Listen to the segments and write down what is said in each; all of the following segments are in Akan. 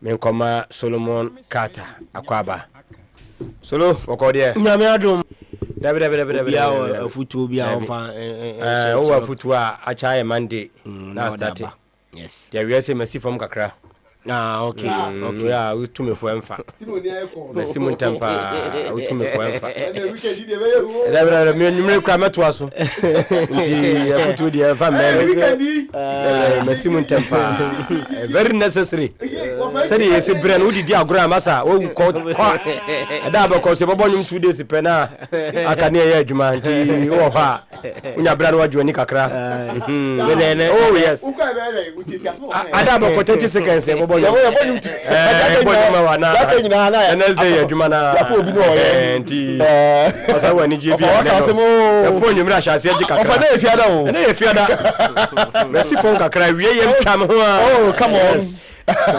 menkoma Solomon Carter akwaba Solo okode nyame adom dabe bia afutu bia onfa o afutu a acha Monday na start yes ya we say merci from kakra okay ya we to me fo emfa merci mun tempa we to me fo emfa dabe me nyumre kwa meto aso nti afutu dia fa me merci mun tempa very necessary say yes brand wo didi agora masa wo ko da ba ko se bobo nyum 2 days pe na aka ne ya adwuma nti wo ha unya brand wa joni kakra oh yes ada ba ko 30 seconds bobo nyum bobo ma na Wednesday ya adwuma na ya po bi no nti asa wa ni jebi na po nyum ra hase agi kakra ofa na efiada o na efiada merci phone kakra wie yem kam ho oh come on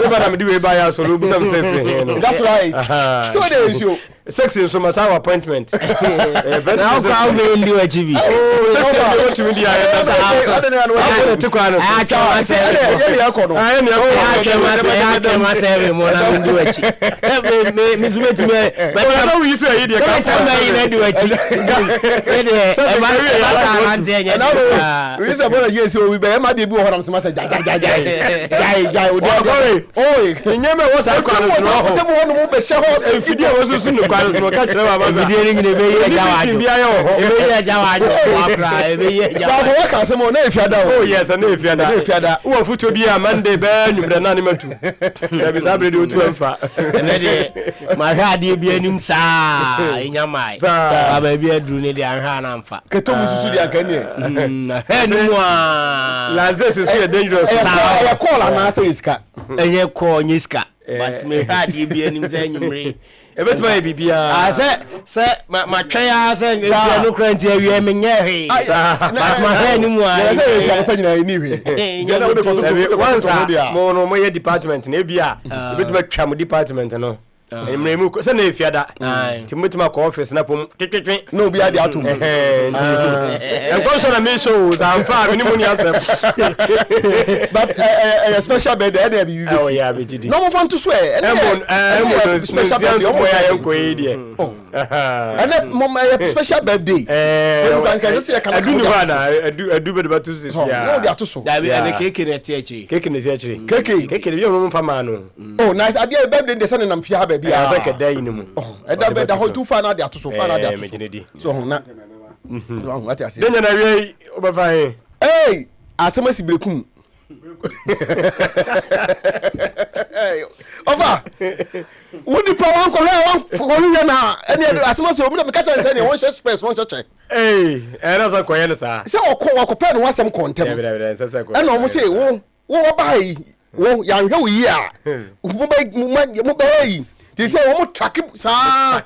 Madam di we buy house so lu some safe. That's right. So there is you. Sex in so our appointment. Now how we do achieve. Oh, so what you mean I don't know to kwano. I can say I can say more than do achieve. Miss Wait me. But I know you say you can do achieve. We say about yes we be ma dey bi ho say jai oh nyame wo sa kwano no temo ho no mo be she ho enfidi wo susu no kwano no ka kire baba enfidi ni nyine be ye jawajo be ye jawajo akra be ye jawajo baba waka se mo na efiada oh yes na efiada wo futo bi a Monday be nyumre na ne matu ya bi sabre de otu amfa na de ma ha de bi anim saa enyamai baba bi aduru ne de anha na amfa keto mususu de aka ne na he no mo last days is so dangerous ya call na say iska enye call nyiska but me ha de bi anim say nyumre ebetima e bibia se ma twaya se ntia no kranti awie menye he but ma he ni mu a se e fa nyina ni hwe na wo de ko mo no mo ye department na bia ebetima twa mo department no emremu se na efiada ti mutima ko office na pom twetwe no bia de atom en konso na me show za amfa me ni mo ni asem but a special birthday there be you oh yeah be didi no mo fan to swear special birthday o mo ya yanko e die and mom special birthday when can say can adu ni bana adu be de sis ya no de atoso da be na keke na ti achi keke na ti achi keke bi o mo fa ma no oh na ade birthday de say na mfia ba bia asa ka dai ni mu da be da ho tu fa na de atoso fa na de atoso so na what you say den na wi o ba fa hey asema si brekum over woni pa wan ko na ene asema so omi ka chan say ne won share space won cheche na so koye ne sa say okọ pa no wasem kontem ene o mo say wo bai wo ya hwe wo yi a mo ba yi they say wo mo track sa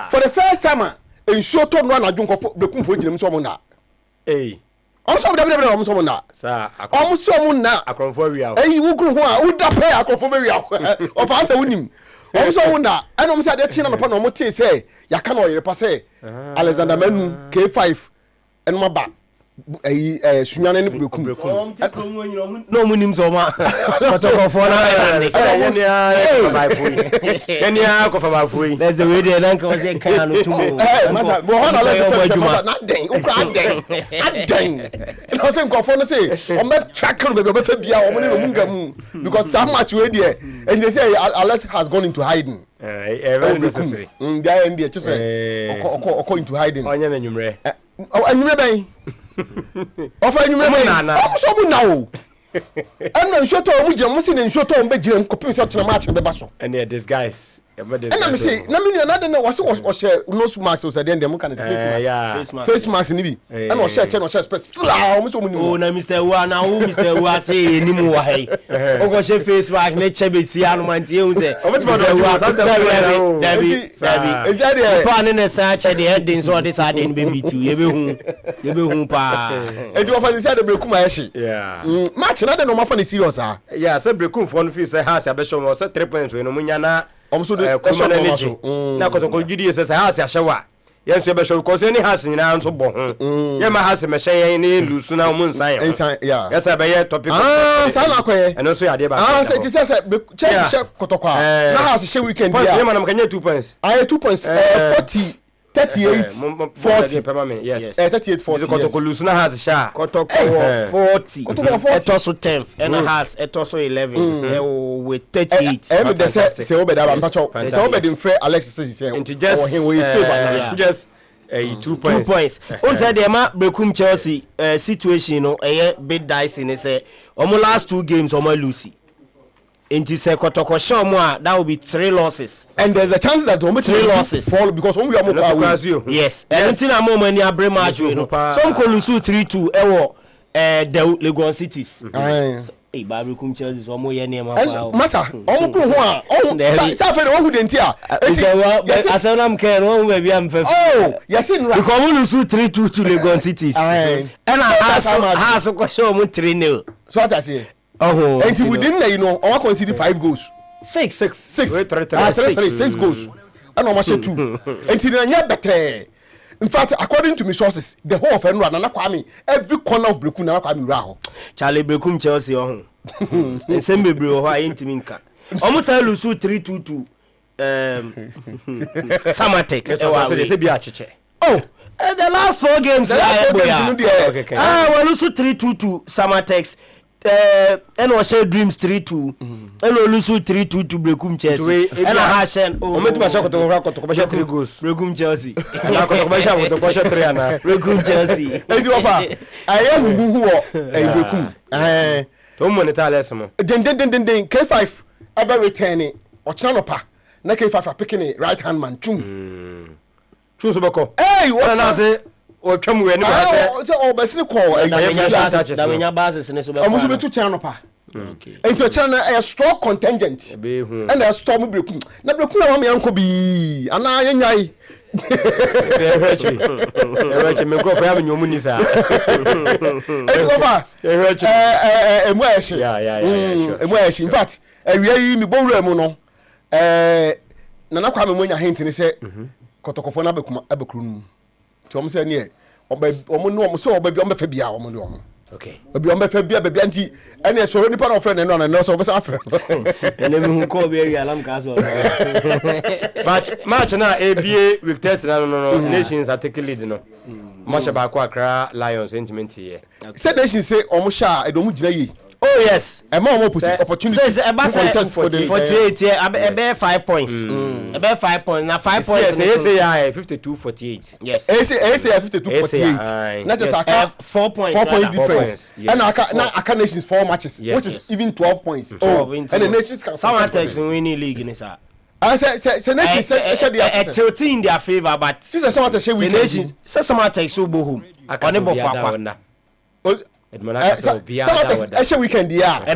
for the first time ensuo to no na dwonko bekum fo ginam so mo na so da om so mo na sa om so mo na akronfo awia wo gru ho a wo da pe akronfo be wia o fa sa wonim om so mo na ene om say de chi na no pa no mo te say ya ka no yere pa say Alexander Manu K5 ene ma ba sunyane ni bekum no munim so ma protocol for na yani ya ko fa ba fuyi there's a way there nan ka say kan no tumo masa mo hono let's say masa na den ukra aden no say ko for no say o me track no be fa bia o mo ni no munga mu because so much we there and they say Alex has gone into hiding very necessary dia and dia to say oko into hiding onye na nyumre anyumre ben ofa anyumre ben o so mu na o eno nsoto o mu je mo se ne nsoto o be gire nkopim se tena match be ba so and this guys and me say na me na de na wo se nose mask o se de dem kan face mask ni bi and o share no share space o mo so mu ni o na Mr. Wa na o Mr. Wa say ni mu wa hai o go share face mask ne chebe si anu man tie hu se Mr. Wa David pa ne sa che de heading so this are den baby too ye be hu pa e ti wo fa say de brekum a ye yeah match na de no ma fa ni serious ah yeah say brekum for no feel say ha se abesho no say 3 points we no munya na omso de na ko to ko gidi say ha se ahyewa Yes, because any has in answer bon. Yama has a machine in Lucuna Moon science. Yes, I buy topic. And also I did. It says Chelsea Kotokwa. Now has a show weekend. Can you 2 points? I had 2 points. 38 40 yes 38 40 Kotoko Lucuna has a shot. Kotoko 40. It also 10th and has it also 11 with 38. And they say obeda mpacho. So obeda fair Alex say just 2 points. 2 points. On said the ma Bekum Chelsea situation no bit dice in say omo last 2 games omo lose. Inti se Kotoko show more that will be 3 losses. And there's a chance that 3 losses fall because when we are more yes. And until a moment near Bre match you know. Some ko lose 3-2 ewo the Legon Cities. Eh Bekum Chelsea so mo ye nema pa. Masa omo ko ho a sa fe who dey ntia. Asanam ken who be am fe. Oh, yes in right. Because we lose 3-2 to Legon Cities. And I so show mo 3-0. So what I say? Oh, and within you know, I consider 5 goals. 6 goals. And almost 2. And you better. In fact, according to my sources, the whole of Enra and Kwame, every corner of Bekum na Kwame Raho. Charlie Bekum Chelsea on. And same baby or I ain't minka. Almost I lose 3-2 to Samatex. So they say be a chiche. Oh, the last 4 games I lose 3-2 to Samatex. And was share dreams 3-2 and lose 3-2 to Bekum Chelsea and I hashen o metu ba shako to 3 goals Bekum Chelsea na ko ba shako to 3 ana Bekum Chelsea enti ofa aye huhu ho Bekum to monitor lesson den K5 aba returning o chana no pa na K5 picking right hand man chum so beko what na say o twam we ni ba say o be sine call da menya basis ne so be o so be tu chana no pa okay enti chana a strong contingent and a storm Bekum na Bekum na me yanko bi ana yanyai me go for am nyomu ni sa sure in fact in fact nana kwa me monya hint ni say kotokofo na abekuru nu ti o say ne omo no omo so obabi omo fa bia omo no okay obi omo fa bia bia nti ene so ni pa no friend no na so obo say afre ene me hu ko be wi alam ka so but match na ABA week 30 no nations are taking lead no match ba kwa Accra Lions sentiment here say nations say omo sha edomu gina yi. Oh yes, a more opportunity. Says contest for the 48 here. I 5 points. I 5 points. Now 5 points. ACI 52-48. Yes. ACI 52-48. Not just 4 points. 4 points difference. And Aka Nations 4 matches, which is even 12 points. Oh, and the Nations can. Some attacks in winning league in this. I say Nations say tilting in their favor, but since some attacks we Nations say some attacks so bohum. Onebo fakwa. Some weekend, yeah. I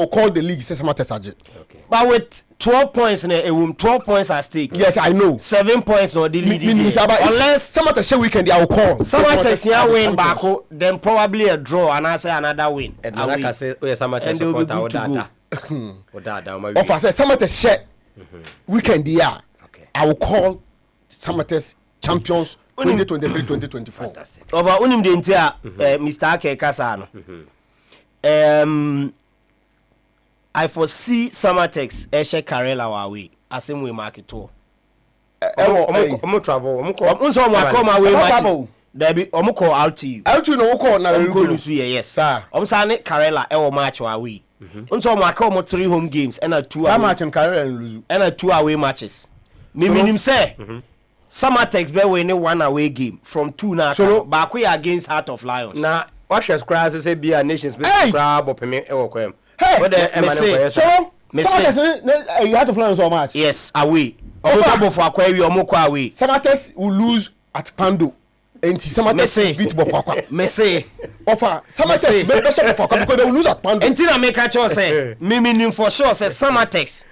will call the league. Okay. But with 12 points in a 12 points at stake. Yes, I know. 7 points no the lead. Unless some weekend, I will call. Some win back, then probably a draw and I say another win. And I say, oh, some support our data. Of us, some weekend, yeah. I will call some champions. 2023-2024. Fantastic. Over unim de ntia Mr. Ake kasa no. I foresee Samatex Eshe Karela wawe asem we market to. Omo travel, omo ko. Unso omo akoma we market. There be omo call out to you. Out to no call na Lusu yes. Sir. Omo sa ne Karela e wo match wawe. Unso omo akoma 3 home games and a 2 away. Some match in Karela and Lusu. And a 2 away matches. Minim say Samatex be winning 1 away game from 2 now. So back we against Heart of Lions. Now what should crash say be a nation's best crab or permit e work. Hey, so Heart of Lions or match? Yes, away. Omo for akwa wi omo kwa away. Samatex will lose at Pando. And Samatex beat Bofakwa. Me say offer Samatex be pressure Bofakwa because they will lose at Pando. Until I make a choice say me for sure say Samatex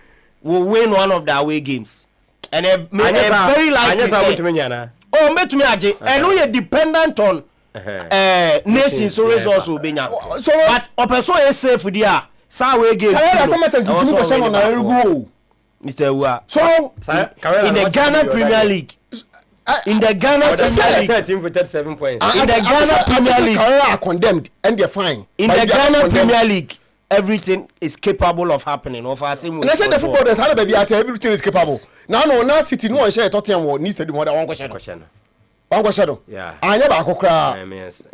will win one of the away games. And very likely oh metumi age and we are dependent on nations resources will be now but opeso is safe there sa we game Mr. Ua so in the Ghana Premier League in the Ghana Premier League 13 for 37 points. In the Ghana Premier League are condemned and they're fine. In the Ghana Premier League everything is capable of happening. Of us, and I said the footballers had a baby at everything is capable. Now City no one share Tottenham needs to do more than one question. One shadow. Yeah. I never could cry. Yes. Say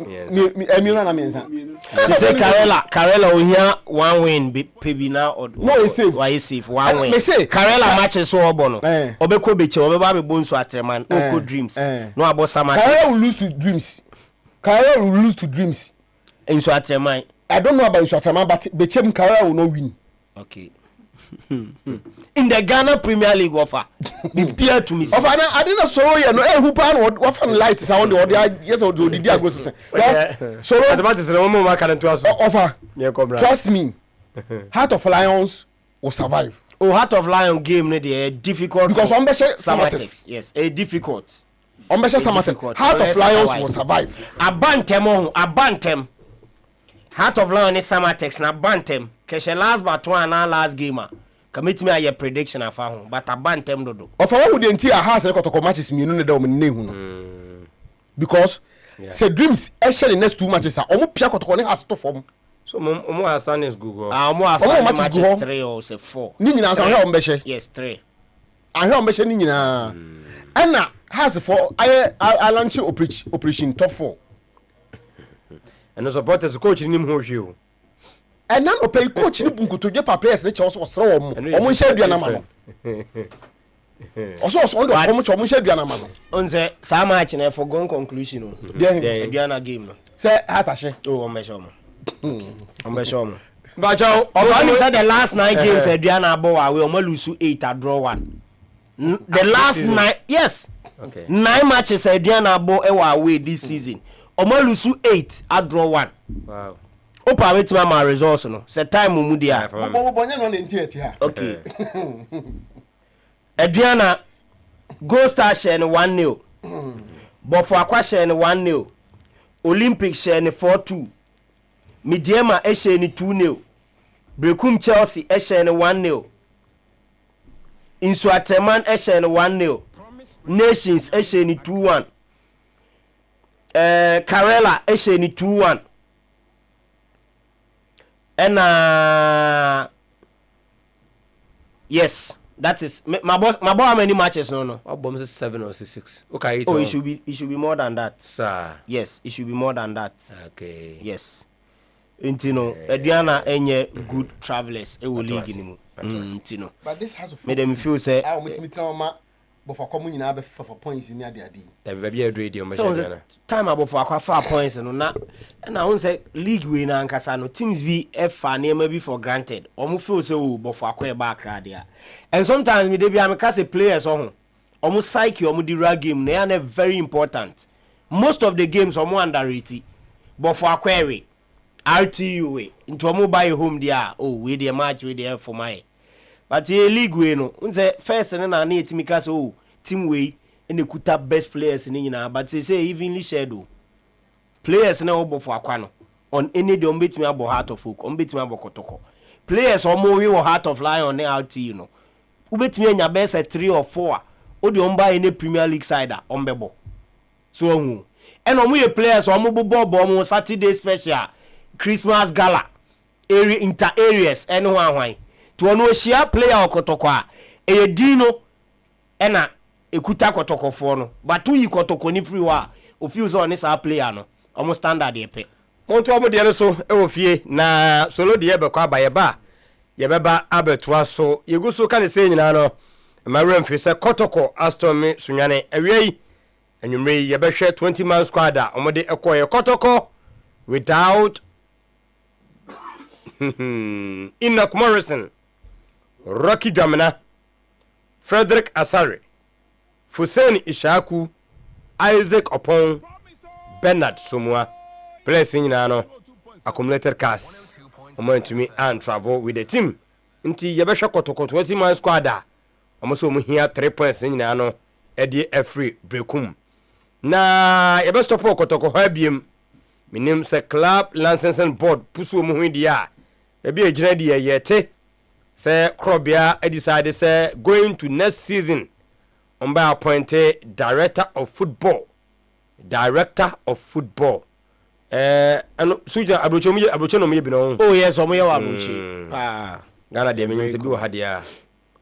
Karela we hear one win baby now or no safe. Why safe one win. Me say Karela matches so obono. Obeko beche obeba be bonso atreman. Oko dreams. No about summer. Karela will lose to dreams. Karela will lose to dreams. In so atreman. I don't know about Insuatama, but Bechem Karela will not win. Okay. In the Ghana Premier League offer, it's clear to me. Offer I didn't sorrow you. No, who pan what from light sound or the yes or the Diago. So the matter is no more can to us. Offer. Trust me. Heart of Lions will survive. Oh, Heart of Lion game ne difficult because Samatex. Yes, a difficult. Samatex. Heart of Lions will survive. Abantem. Heart of Lion is Samatex na Bantem. Keshe last but one and last game. Commit me a your prediction of home, but a Bantem dodo. Of what would the entire house record matches me no name because say dreams actually next 2 matches are almost Piaco to has to form. So more is Google. Almost matches 3 or say 4. Nina yes 3. I hear Beshe Nina. Anna has for I launch operation top 4. And the supporters coach in him who and none of pay coach in Bunku to get players which also throw almost share Diana. Also, almost share Diana. On the some match and I forgone conclusion. Diana game. Say, has a share. Oh, I'm sure. But Joe, said the last 9 games, Diana Boa will only lose 8 or draw 1. The last 9, yes. Okay. 9 matches, Diana Boa away this season. Omo lose 8 I draw 1. Wow. Opa wait my results no. Say time mu dia. Okay. Adriana Gold Star share 1-0. Bofo Akwa share 1-0. Olympic share 4-2. Midiema share 2-0. Brekum Chelsea share 1-0. Insuatreman share 1-0. Nations share 2-1. Karela share 2-1. And yes, that is my boss. How many matches? No. Our bomb is 7 or 6. Okay. Oh, it should be more than that. Sir. Yes, it should be more than that. Okay. Yes. Intino, Ediana enye good travelers. E will league in Intino. But this has made them feel say. I will meet but for coming in for points in the day. Baby, a radio. So time about for aqua 4 points and not. And I won't say league winner and Casano teams be F and maybe for granted. Almost feel so, but for aqua back radia. And sometimes me be I'm a players on almost psyche or the game. They are very important. Most of the games are more underrated, but for aqua RTU way into a mobile home there. Oh, we the match we there for my. But a league way no. Unse first and I need to make us team way and the kuta best players in Ina. But they say evenly shadow players now for Aquano on any don't beat me about Heart of Oak, beat me about Kotoko. Players or more or Heart of Lion on the RT, you know. Who bet me in your best at 3 or 4 or the buy any Premier League side on Bebo. So and on we players or mobile bomb Saturday special Christmas gala area inter areas and one. To no share player okotoko a dino ena ekuta kotoko for no but tu yi kotoko ni free wa o feel so on this player no almost standard e pe monto omo de so e wo fie na solo de be kwa abayeba ye beba abetua so yegu so kan se nyina no mawrem fi se kotoko aston me sunwane awiei anwumre ye be hwe 20 man squad a omo de ekoye kotoko without Enoch Morrison, Rocky Jamina, Frederick Asare, Fuseni Ishaku, Isaac Opon, Bernard Sumwa, blessing Nano, accumulated cast. Moment to me and travel with the team. Inti Yabesha Kotoko 20 man squad. Almost here 3 points in Nano, Eddie Free Brekum. Na Yabesto Kotoko Habium, my name is Club Licensing Board, Pusu Muhindia. Ebi ejina di yete say Krobia decided say going to next season omba appointed director of football and suja abrocho no me bi no oh yes omo ye wa abrochi Ghana de me se bi wo hade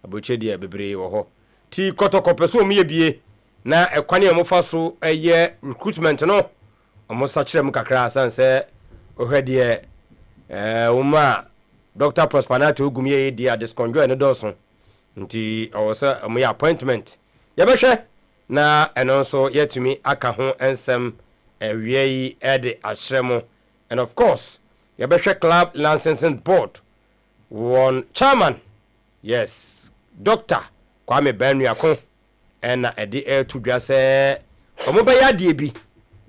abroche de bebre wo ho ti kotoko so omo ye bie na ekwane e mo fa so eye recruitment no omo sa kire mu kakra san se ohade uma Dr. Prosperity ogumye dia disconjoy no doso nti owosa omo ye appointment ye behwe na eno so yetumi aka ho ensem ewie ede ahremo and of course ye behwe club licensing board one chairman yes Dr. Kwame Benuako ena ede to dwa se omo be yade bi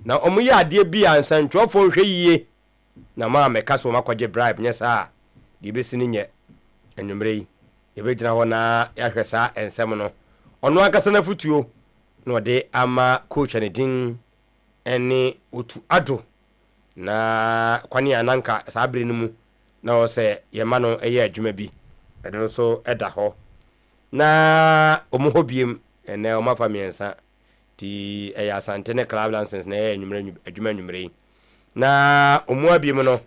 na omo yade bi ansantwofo hwe yie na ma meka so makwaje bribe nyesa de besini nye enwumre yi ye be gina ho na ya hwe sa ensem no ono akasa na futuo no de ama coach ne din eni otu ado na kwani ananka sabre no mu na o se ye ma no eye adwuma bi ede so eda ho na omo hobiem ene o mafa miensa ti eya asante ne club license na enwumre adwuma enwumre na omo abiem no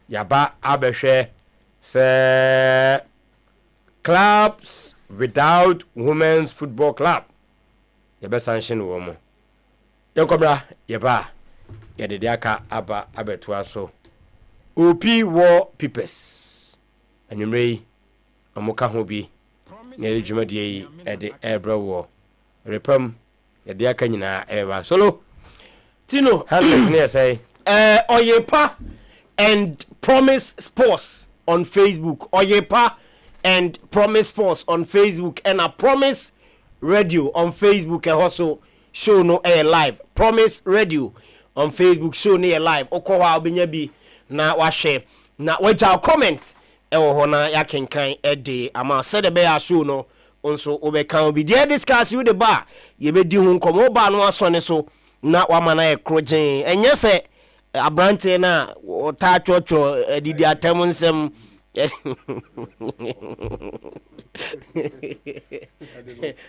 yaba abehwe se clubs without women's football club yebe sanction wo mo yakobra yeba yede aka aba abetua so opi wo pipes anwumre omuka ho bi na ejumadi yi ede ebra wo repam yede aka nyina eba solo Tino handles ne say Oyepa and Promise Sports on Facebook. Oyepa and Promise Sports on Facebook and a Promise Radio on Facebook and also show no air live. Promise Radio on Facebook show no air live. Okowa obenyabi na wa share na waja comment ewo ho na ya kenkan ede ama said be ya show no onso obeka obi dey discuss you the bar ye be di hu nkomo ba no asone so na wa mana e krogen enye se abrante na ta chocho didi atem nsem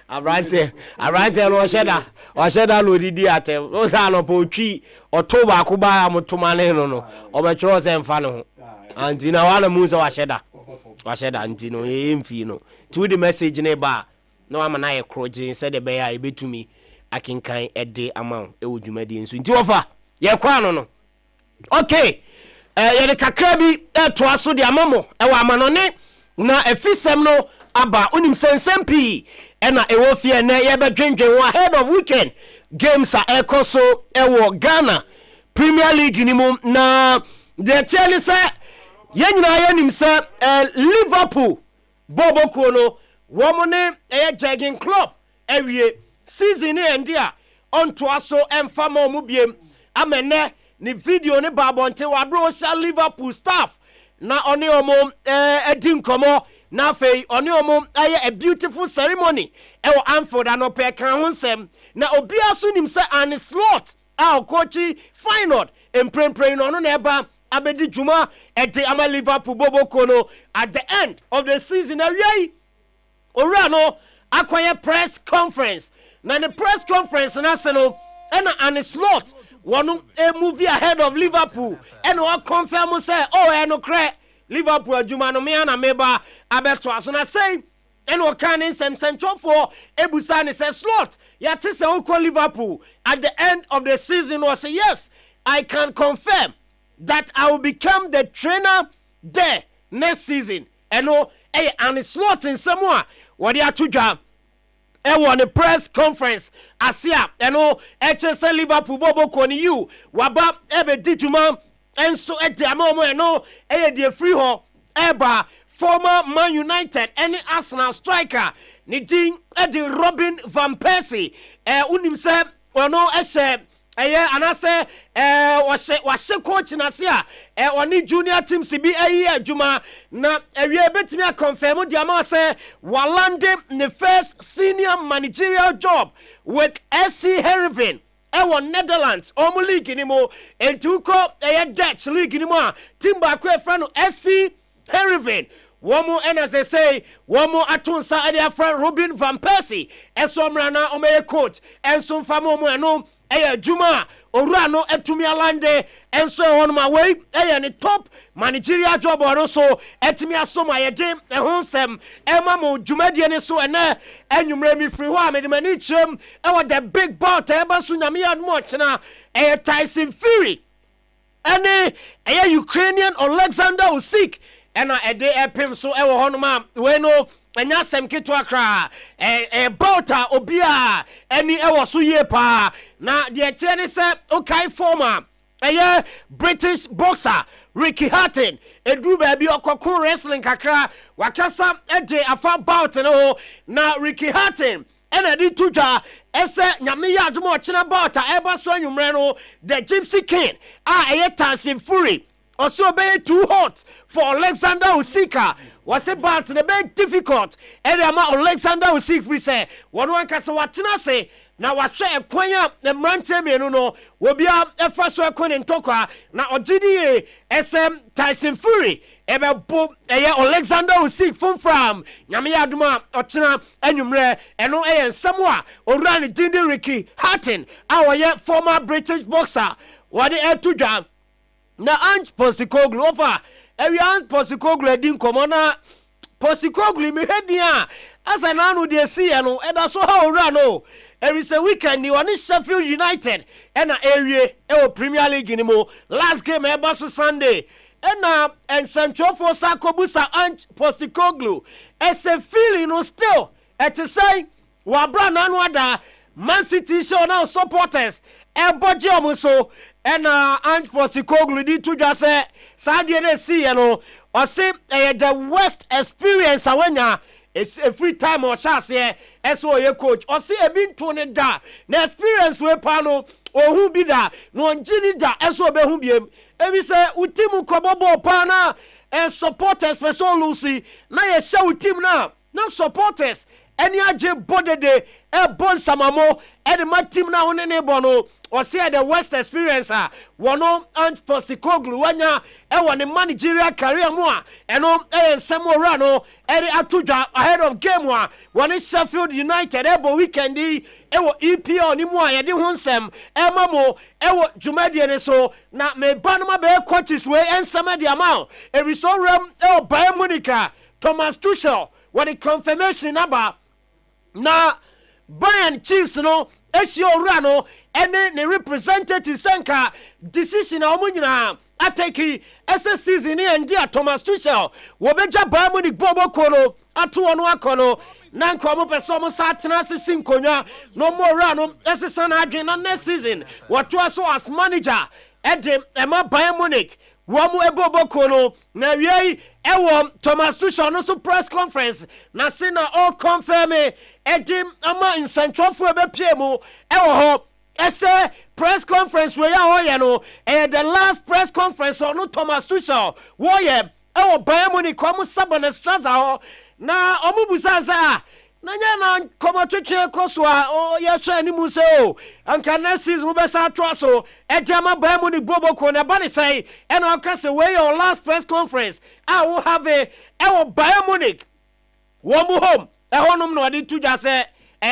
abrante no sheda lo didi atem o sa no po twi oto ba ko ba amotoma ne no obetro se mfa ne ho anti na wala mu se wa sheda anti no emfi no to the message ne ba na wa mana e krogen se de be ya e betumi akinkan ede amount e wodwumadi nso nti wofa ye kwa no okay ye de kakra bi to aso de amamo e wa amanone na efisem no aba unim sensem pi e na e wo fie na ye be dwendwen wo ahead of weekend games a ekoso e wo Ghana Premier League ni mu na de tiele se ye nyina ye nim se Liverpool Boboku no wo mo ne e jogging club ewie season end dia on to aso emfama mu biem amene ni video ni babonte wabro sha Liverpool staff na oni omo edin komo na fei oni omo aye a beautiful ceremony e wo Anfield anope kan honsem na obi aso nim se an slot a coachi final emprempren no na eba abedi juma ede ama Liverpool Boboko no at the end of the season away ora no akwaye press conference na the press conference na se no na an slot one a movie ahead of Liverpool and what confirm say oh no cre Liverpool adwuma no me na meba abeto aso na say and what can in some central for ebusa say slot ya te say unko Liverpool at the end of the season was say yes I can confirm that I will become the trainer there next season and no and slot in somewhere what they are to job e won a press conference asia eno HSL Liverpool Boboko ni you waba ebe dituma enso e de amomo eno e de free ho eba former Man United any Arsenal striker ni din e de Robin van Persie unim se ono ehye anase wahye coach na sia oni junior team sibi adwuma na ewie betimi confirm dia ma say walande the first senior managerial job with SC Heerenveen Netherlands omo league ni mo entuko Dutch league ni mo team ba ko e fra no SC Heerenveen womu ena say womu atunsa ade friend Robin van Persie eso mrana omeye coach enso mfamo mu eno eye juma owura no etumi alande enso ehonoma wei eye ne top managerial job ono so etumi asoma yede ehonsem emamo jumadie ne so ene enwumre mi free ho amedemani chem ewo the big bout eba so nyame admo chena eye Tyson Fury ene eye Ukrainian Alexander Usyk ena ede epim so ewo honoma we no enya sem kitwa kra bauta obia eni ewo so ye pa na de kire ne se okay former eye British boxer Ricky Hatton edu ba bi okokun wrestling kakra wakasa ede afa bout no na Ricky Hatton ena di tuja ese nyame ya admo ochina bauta eba so anwumre no the Gypsy King eye Tyson Fury also be too hot for Alexander Usyk. Was about the big difficult. And Alexander Usyk we say one kasa watina say na wahwe ekwanya na mrante menu no will be a first one in Tokwa na ogidi SM Tyson Fury ebe bo Alexander Usyk from nyame aduma ochina anwumre eno nsemo owura ne dindi Ricky Hatton our former British boxer what the etudwa na Ange Postecoglou over Ange Postecoglou edin komona Postecoglou mi hedia asa na anu de see no eda so ha owura no every say weekend ni one Sheffield United ena area e Premier League ni mo last game eba so Sunday ena Central for Sakobusa Ange Postecoglou ese feeling no still et say wa bra na anu ada Man City show now supporters e boje omuso ena Ange Postecoglou di tuja se sadie na see no o say the worst experience awanya is a free time or chance here eso ye coach o say e bin to ne da na experience we pa no o hu bi da no ngini da eso be hu biem e bi say utimu kobobo pa na and supporters person Lucy na ye show team na supporters any aje bodede e bon samamo e de ma team na one ne bono or say the worst experience wono Ange Postecoglou wanya e wone managerial career mo eno ensemo rano e de atudwa ahead of game one Sheffield United ebo weekend e wo EPL ni mo ye de ho nsem e mamo e wo dwumadie ne so na me banoma be coaches we ensema de amount e resorem e Bayern Munich Thomas Tuchel what the confirmation about na Bayern Chiefs no Eshio Rano ene ne representative senka decision na omunyina ateki ese season e ndia Thomas Tuchel wo beja Bayern Munich bobo kono atu ono akono na nko mo peso mo satena sisi nkonwa no mo Rano ese sana adwen na next season watu aso as manager ede ema Bayern Munich womu ebobo kono na wiei ewo Thomas Tuchel no so press conference na say na all confirm edim ama in central fu ebe piemu ewo ho ese press conference we ya hoye no the last press conference no Thomas Tuchel wo ye ewo Bayern Munich komu sabone straza ho na omubusa za na nya na komotwetwe koswa o ye twa ni mu se o anka next season be sa to so edema Bayern Munich bobo ko na ba ne sai e na aka se we your last press conference I will have ewo Bayern Munich wo mu home e honum no ade tudwa se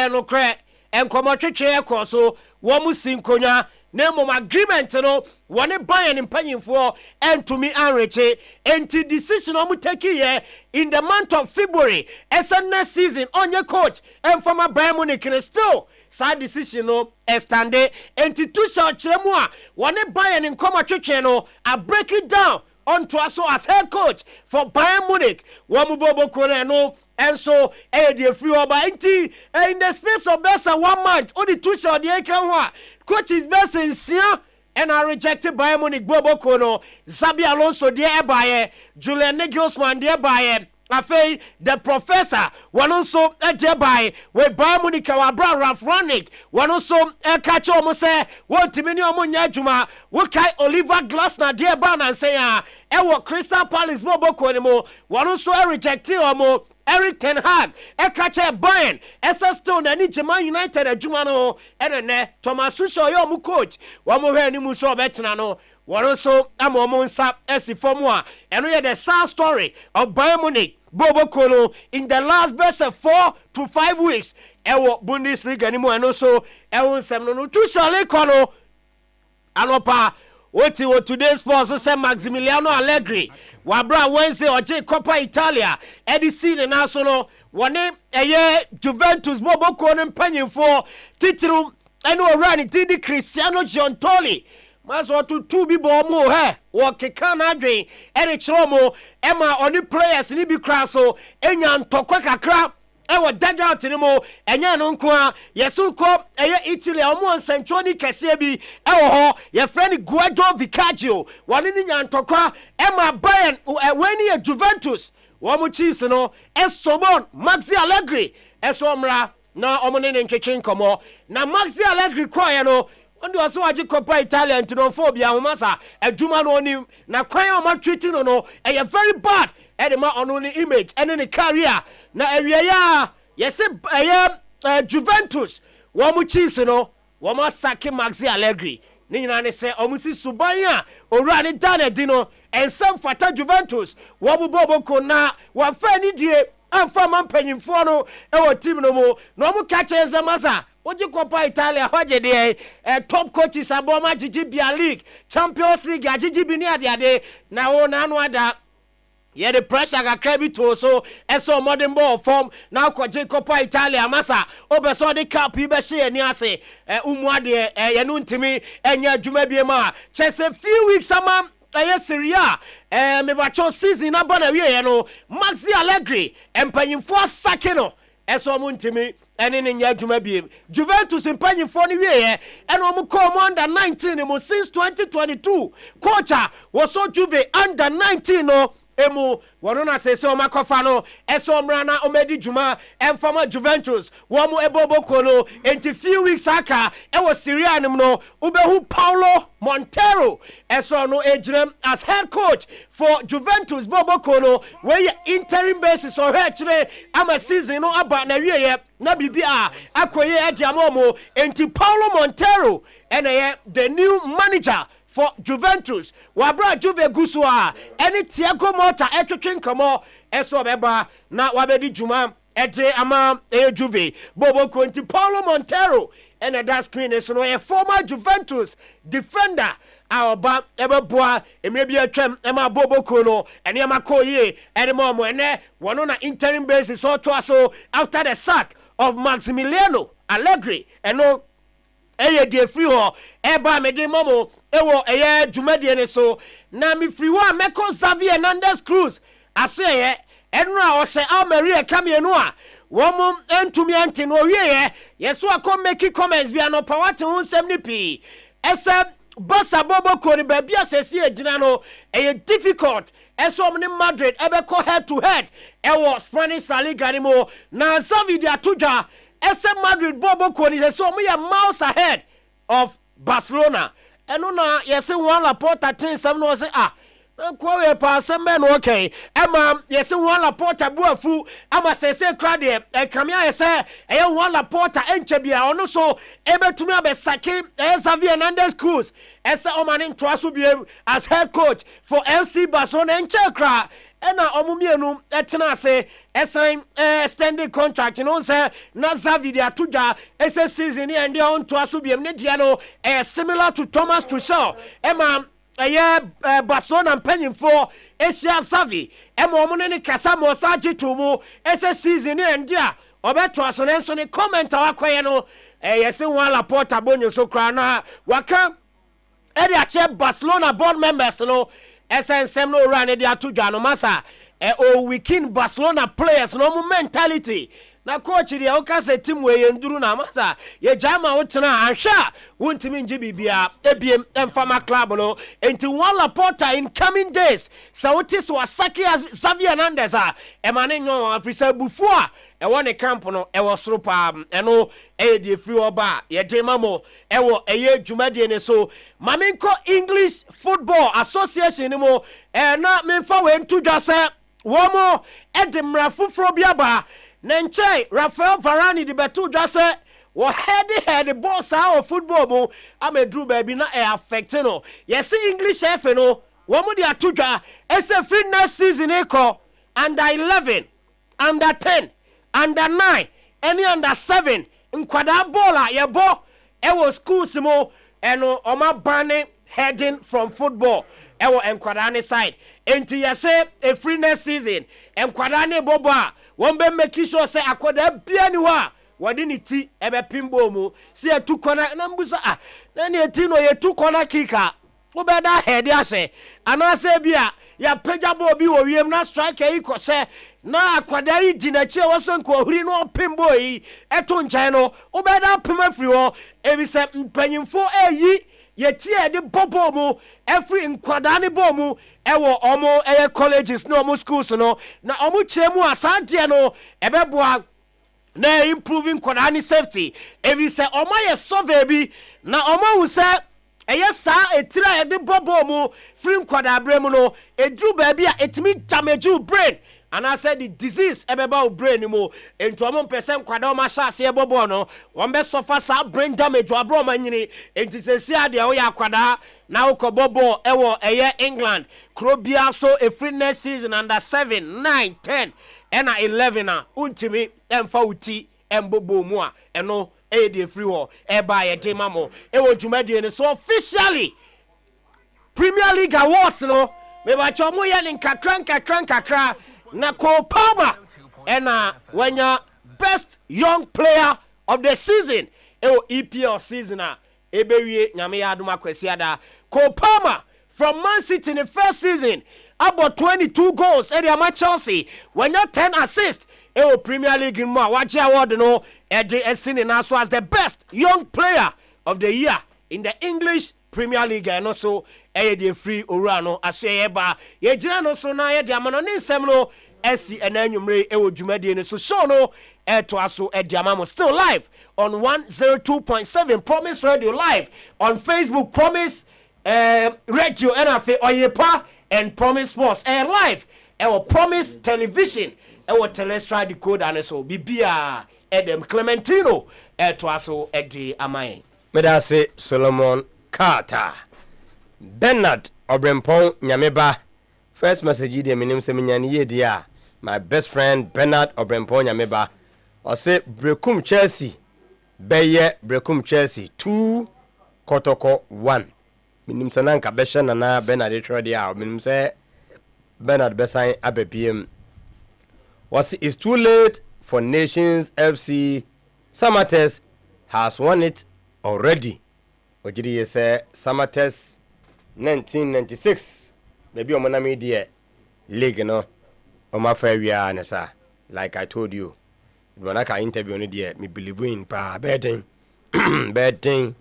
no kre enkomotwetwe koso wo mu sinkonya na mom agreement no wone Bayern mpanyimfo entumi anreche enti decision omu take here in the month of February next season onye coach and former Bayern Munich still side decision no estande enti Tuchel chiremu a wone Bayern nkomatwetwe no a break it down onto us as head coach for Bayern Munich womu bobo kore no and so the free over in the space of best 1 month only Tuchel the ekanwa coach is best in sia and I rejected Bayern Munich bobo kono Xabi Alonso there by Julian Nagelsmann there by afei the professor one also thereby we Bayern Munich wa bra Ralf Rangnick one also catch omo say what timini omo nya adwuma we kai Oliver Glasner there ban and say e wo Crystal Palace bobo kono mo one also rejected omo Eric Ten Hag catch Bayern Stone and Man United adwuma no ene Thomas Tuchel yo mu coach wa mo hwe ni mu so betena no wɔno so ama ɔmo nsa esi fam a ɛno yɛ the sad story of Bayern Munich Bobo Kono in the last best 4 to 5 weeks ɛwɔ Bundesliga ni mu ɛno so ɛwɔ nsɛm no tu shale kono anopa Oti today's sports so say Maximiliano Allegri wabra Wednesday oje Coppa Italia edisi ne naso no wone eye Juventus Bobo Kono mpanyimfo titiri eno ora ni tidi Cristiano Giuntoli maso to bi bo mo he wo keka na adwen ene kiro mo ema oni players ni bi kra so enya ntokwa kakra ewo dugout ni mo enya no nko a yesu ko eye Italy omo nsentoni kese bi ewo ho ye friend Guido Vicaggio woni ni nyantokwa ema Bayern weni ye Juventus wo mo chiefs no esomon Maxi Allegri esomra na omo ne ntwetwe nkomo na Maxi Allegri kwaye no ondi waso waji Coppa Italia ntinofobia homasa adwuma no oni na kwan o ma twiti no eye very bad edema ono ni image ene ni career na awie ya yese eye Juventus wo mu chiefs no wo ma sake Maxi Allegri ni nyina ne se omusi suban a owura ne dana di no ensam fata Juventus wo mu Bobo Kono wa fa ni die amfa mampanyimfo no ewo team no mu no mu ka chenza masa oji Coppa Italia hoje de top coaches aboma Gigi League Champions League Gigi bi ni ade na wo na anu ada ye the pressure kakra bi to so eso modern ball form na kwaje Coppa Italia masa obeso de cup bi be hye ni ase umu ade ye no ntimi enya adwuma bi ma chese few weeks ama Serie A me bacho season na bana wie no Maxi Allegri empanyimfo sake no eso mu ntimi ene ne nya adwuma bi Juventus empanyimfo ni wie ene omu call under 19 mo since 2022 coach was so Juve under 19 no emu wono na sese o makofa no eso mra na omedi djuma emfama Juventus wo mu Bobo Kono enti few weeks aka e wo Serie A nim no ubehu Paulo Montero eso no ejrem as head coach for Juventus Bobo Kono we interim basis or hechre ama season no aba na wieye na bibia akoye adiamomo enti Paulo Montero ene the new manager for Juventus wabra Juve gusua eni Thiago Motta etwetwen komo eso beba na wabedi djuma ede ama Juve Bobo Kono Paulo Montero ene that screen is no a former Juventus defender aoba ebeboa emrebi atwam ema Bobo Kono ene amakoye ene momo ene wono na interim basis so to aso after the sack of Maximiliano Allegri eno eye de free ho eba mede momo ewo eye dwumade ne so na me free ho meko Xavier Hernandez Cruz aseye enro a o se Almeria kamienu a womo entumi ante no wieye yeso akọ make comments bia no pawate ho nsem ni pi ese Basa Bobo Kono baby asesi ejina no eye difficult eso omni Madrid ebeko head to head ewo Spanish La Liga ni mo na Xavi de atuja ese Madrid Bobo Kono yeso omo ya miles ahead of Barcelona eno na yesi one Laporta tin sam no say kwa we pa sembe no okay ema yesi one Laporta buafu ama sese krade kamia yese one Laporta enche bia ono so ebetumi abesake Xavier Hernandez Cruz ese omani ntoaso bia as head coach for FC Barcelona enche kra ena omumienu etena ase esan extended contract no say na Xavi de atuja ese season e ende on toaso bia ne dia no similar to Thomas Tuchel ema Barcelona mpanyimfo Asia Xavi ema omo ne kasa mo saje to mu ese season e ende a obeto aso ne so ne comment akoye no yesi one Laporta bonyo so kra na waka e de ache Barcelona board members no SNSM no run de atudwa no masa o weekend Barcelona players no mu mentality na coach de o ka se team we yenduru na masa ye jama wotena anhwa wontimi nje bibia ebiem emfama club no enti one Laporta in coming days Sautis wasaki as Xavier Hernandez emane nyo afrisa bufu a ewo ne camp no ewo soro pa eno de free oba ye de mamo ewo eye dwumade ne so maminko English Football Association ni mo na memfa we ntudwa se wo mo edemra fufuro biaba Nenche Rafael Varane di betu dwase wo head boss a football mo amedru baby na e affect no yes English F no wo mo dia tudwa ese fitness season e ko under 11 under 10 under 9 any under 7 nkwada ball ye bo e wo schools mo eno oma banning heading from football ewo enkwada ne side enti yese a freeness season enkwada ne bobo a won be make sure say akoda bia ni ho a wodi ni ti ebe pimbo mu si etu kona na mbusa na ne eti no ye tu kona kika wo be da head ase ana se bia ya peja bo bi wo wiem na striker yi ko se na akoda yi ginachi wo so nko huri no pimbo yi eto nchen no wo be da pima free ho ebi se mpanyimfo eyi yeti e de bobo mu every nkwada ne bo mu ewo omo colleges no omo schools no na omo chemu asante no ebeboa na improving nkwada ne safety evi se omo ye survey bi na omo hu se eye sa etira e de bobo mu free nkwada brem no edru ba bia etimi damage brain and I said the disease about brain mo into amon person kwada ma sha se bobo no won be suffer sa brain damage wa bro manyini enti se sia de wo ya kwada na wo ko bobo ewo eye England krobia so a fitness season under 7 9 10 and 11 untimi emfa uti embobo mu a eno e de free ho e ba ye de mamo ewo dwumade ne so officially Premier League awards no me ba chomo ye nkakra na Cole Palmer ena wenya best young player of the season EPL season ebewie nyame ya aduma kwesi ada Cole Palmer from Man City in the first season about 22 goals at the Chelsea wenya 10 assists Premier League in more watch award no ede esini na so as the best young player of the year in the English Premier League and also the free orano asye ba ye gina no so na ye de amano ne nsem no esi enanwumre ewo dwumade ne so show no to aso e de amamo still live on 102.7 Promise Radio live on Facebook Promise Radio NFA Oyepa and Promise Sports live Promise Television Telestra decoder and so bibia Edem Clementino to aso e de amai medase Solomon Carter Bernard Obrempon Nyameba first message de minim se menyane ye dia my best friend Bernard Obrempon Nyameba o se Brekum Chelsea beye Brekum Chelsea 2 Kotoko 1 minim se nanka behye na Bernard etrode a minim se Bernard besan ababiem was it's too late for Nations FC Samates has won it already Ojiri say Samates 1996 maybe omana media league no omafa wia na sa like I told you when I interview no there me believe in pa betting betting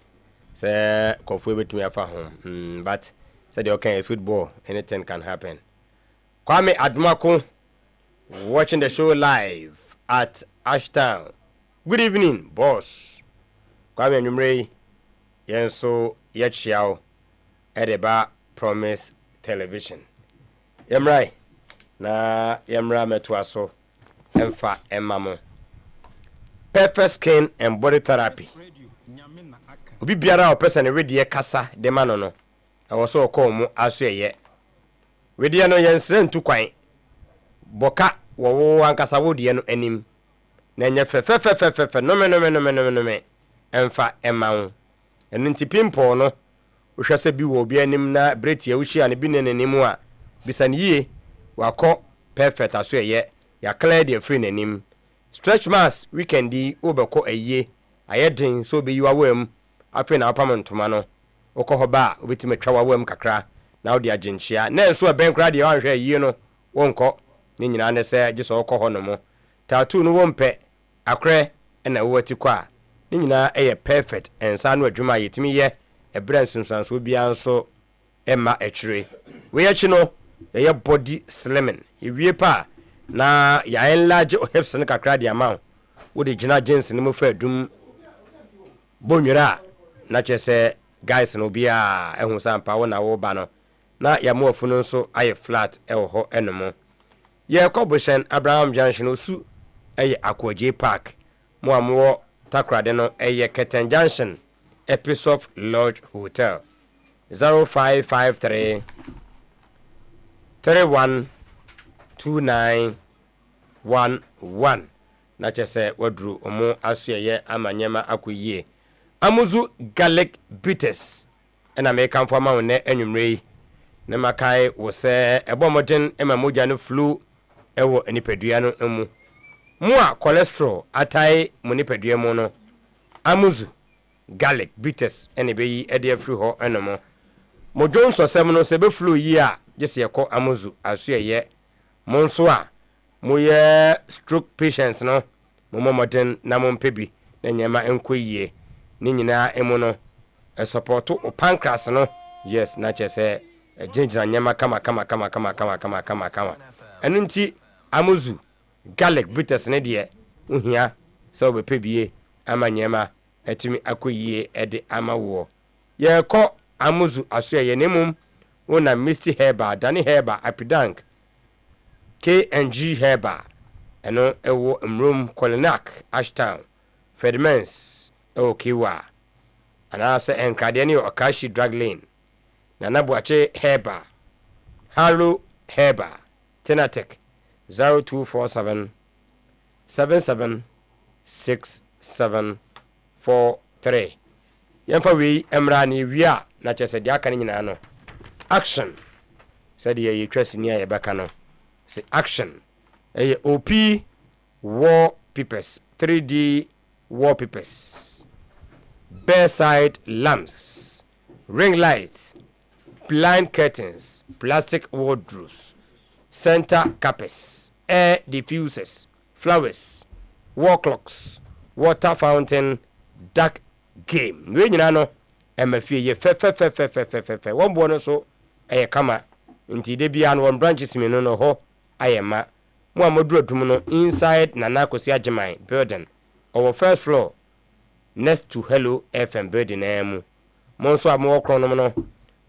say kofu betumi afa ho but said okay football anything can happen Kwame Admako watching the show live at Ashtown good evening boss Kwame Numrey yenso yechiao edeba Promise Television yemrai na yemra metuaso emfa emamo perfect skin and body therapy obi biara o person ready kasa de mano no e wo so ko mu aso eye wedi no yensre ntu kwan boka wo ankasa wodi no anim na nya fe no me emfa emawo enu nti pimpo no wohwese bi wo bi anim na bretia wohia ne bi nenanim a bisan yie wakọ perfect aso eye ya clear the free nenim stretch mass weekendi obekọ eye ayedin so be yiwa wam afi na apam ntoma no okọ ba obetime twa wam kakra na odi agenchia na enso benkra de wanhwe yie no wonkọ ne nyina ne se gye so okọ ho no mo tattoo no wompe akre na woti kwa ne nyina eye perfect ensa no adwuma yetimi ye ebra sunsanso bia nso emma echire we echi no ye body slimming ewie pa na ya enlarge hips ne kakra de amount wo de gina jeans ne mo fa dum bonwira na chese guys no bia ehun sampa wo na wo ba no na ya mo afu no nso aye flat ho enomo ye koboshen Abraham Junction osu eye Akwaje Park mo amwo Takra de no eye Keten Junction Episof Lodge Hotel 0553 312911 na chese wadru omo asuye amanyema akoyie amuzu garlic bitters ena me kan fo ma won enwumre na makai wo se ebomoden emamoja no flu ewo enipadua no emu mu a cholesterol atai mu nipadua mu no amuzu garlic bitters ene beyi ede afri ho enomo mo jonso sem no se be flu yi a jese yeko amuzu asuye monso a mo ye stroke patients no mo modern na mo mpebi na nyema enkoyie ni nyina emu no support o pancreas no yes na chese jinjina nyema kama enu nti amuzu garlic bitters ne de uhia so be pebie ama nyema etimi akoyie ede ama wo ye ko amuzu aso ye nemum wona misty herba dani herba apidank KNG herba eno ewo mrum Kolinak Ashtown Fedmans okiwa anase enkrade ne Okashi drug lane na nabuache herba Halo herba Tenatek 0247 776743 yemfa wi emra ni wia na chese dia kan nyina no action said ye twesi ni ye beka no say action OP wallpapers 3D wallpapers bearside lamps ring lights blind curtains plastic wardrobes center carpets air diffusers flowers wall clocks water fountain dark game we nyina no emafie ye fe won bo no so kama nti de bia no won branches me no ho ayema mo amoduru adum no inside Nana Kosi Ajeman building our first floor next to Hello FM building emu mo so amo kronom no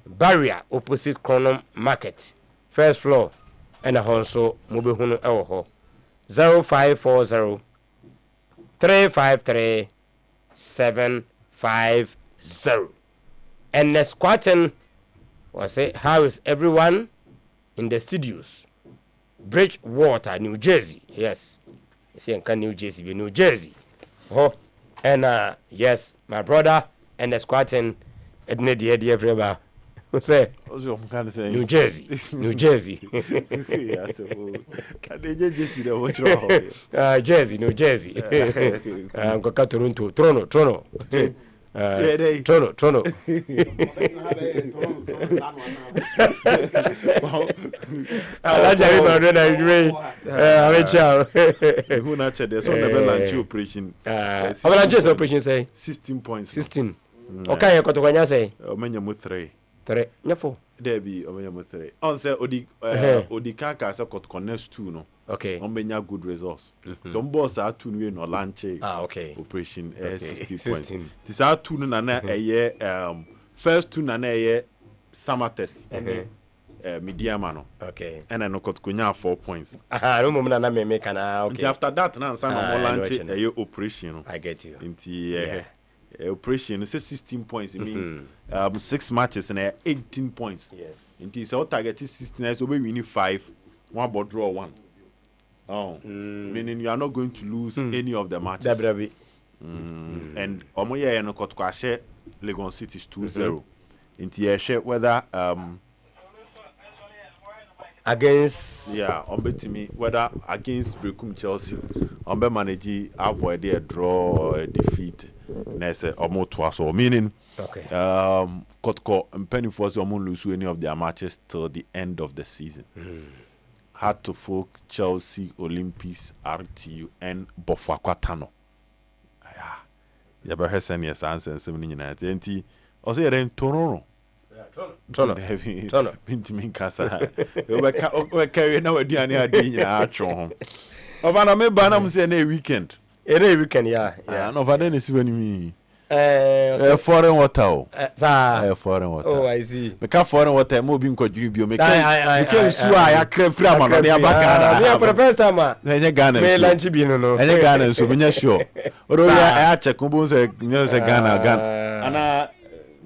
barrier opposite Kronom market first floor and a honso mo be hunu ewo ho 0540 353 750 and the squatting was say how is everyone in the studios Bridgewater, New Jersey. Yes, see in New Jersey, New Jersey. Oh, and yes, my brother and the squatting edne die everywhere. Who say? New Jersey, New Jersey. Can they Jersey? The what you Jersey, New Jersey. Go cut Toronto, Toronto. Toronto. Who not there's on the lunch operation. Operation say 16 points. 16. Okay, you got to say. Omenya 3. 3. Nyafo. There be Omenya 3. On say odi kaka say got connect 2 no. Okay. Omenya good results. Some boss are 2 we no lunch. Okay. Operation 16 points. 16. This are 2 na na first 2 na na summer test. Medium no. Okay. And I no got kunya 4 points. No mum na me make na okay. After that na some more lunch operation. I get you. Inti operation say 16 points it means 6 matches and 18 points. Yes. Inti so target is 16 so we win 5 one but draw 1. Oh. Meaning you are not going to lose any of the matches. And omoye no got kwashe Legon City is 2-0. Inti share whether against me whether against Brekum Chelsea be manage avoid a draw or a defeat next or so meaning Kotko and Penny Force won't lose any of their matches till the end of the season. Hard to folk Chelsea, Olympics, RTU and Bofakwatano. Yeah, but her senior sons and 7 United. And I say then Toronto. Tono. Pintimin Casa. We carry now a Diana Dina home. Of an American say any weekend. Any weekend, yeah. No, but then it's when me. foreign water. Foreign water. Oh, I see. Make foreign water mo bi nko dwubi make nsu a ya kra free ama no ya baka na. Me first time a. Enye Ghana. Me lunch bi no. Enye Ghana so binya sure. Oro ya check mo say Ghana. Ana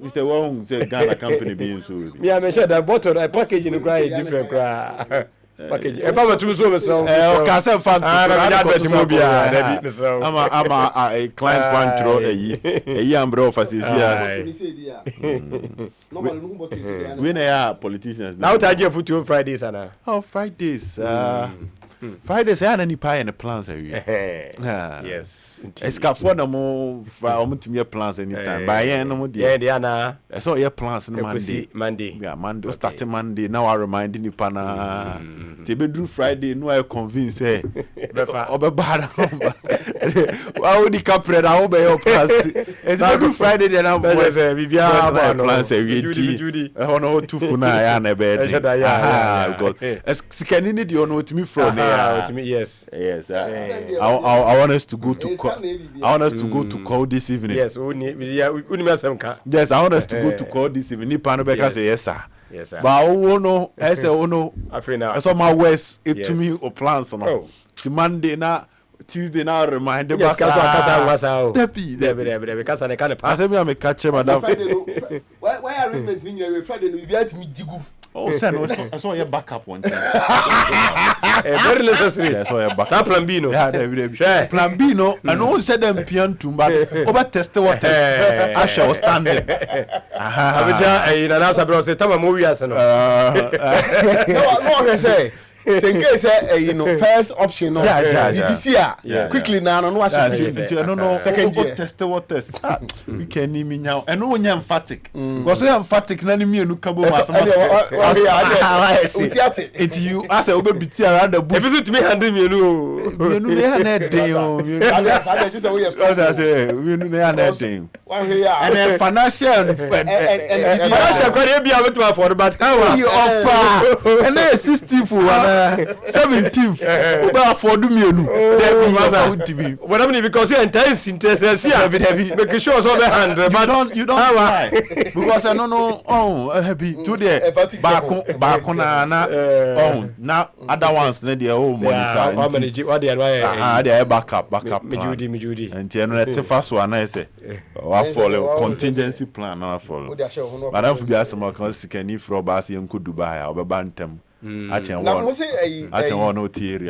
Mr. Wong say Ghana company be so. Me I mention that bottle package in cry different cry. Package. If I'm too so so. O ka say fan. Na bet mo bia na bi so. Ama a client fan throw eyi ambro facility ya. We na politicians. Now to give food Fridays ana. Oh, Fridays. Fridays I any pie and the plans yes. It's got for no more for plans anytime. By no more yeah na. So your plans Monday. Yeah, Monday starting Monday. Now I remind you pana. Te be do Friday no I convince eh. Obe bad. How the capre na obe your plans. It's be Friday then now boys bibia plans Judy. Ono tufu na ya na be. God. Scanning it you know to me from yes. I want us to go to call this evening. Yes, yes, I want us to go to call this evening. Nipa no beka say yes sir. Yes sir. But no, I say no. Afrina. So my west it to me o plans no. Monday na Tuesday now remind the boss. Kasa. Debi. Kasa ne kan pass. I say me am catch madam. Why arrangements mean Friday no be at me jigu. Oh, sir, no, I saw your backup one time. Very necessary. I saw your backup. Plan B, no. Yeah, Plan B, no. And all said them pian to but over test what test. I shall stand there. In an answer, bro, say, Tama movie as no, I say. So in case first option no BBC quickly now no what no second year test what test we can name now and no emphatic because emphatic na me enu kabo masama it you as a obe biti around the bush if you to me handle me enu me na den o I just say we say we nu na den and financial kwere bia beto afford but how you offer and 60 for 17th we afford me enu whatever because you intense make sure so be hand but you don't why because I no happy today back na na other ones na dey monitor what they backup me Judy and you know the first one I say follow contingency plan na follow but if you ask me can scan if for bus you could Dubai or bantem I no theory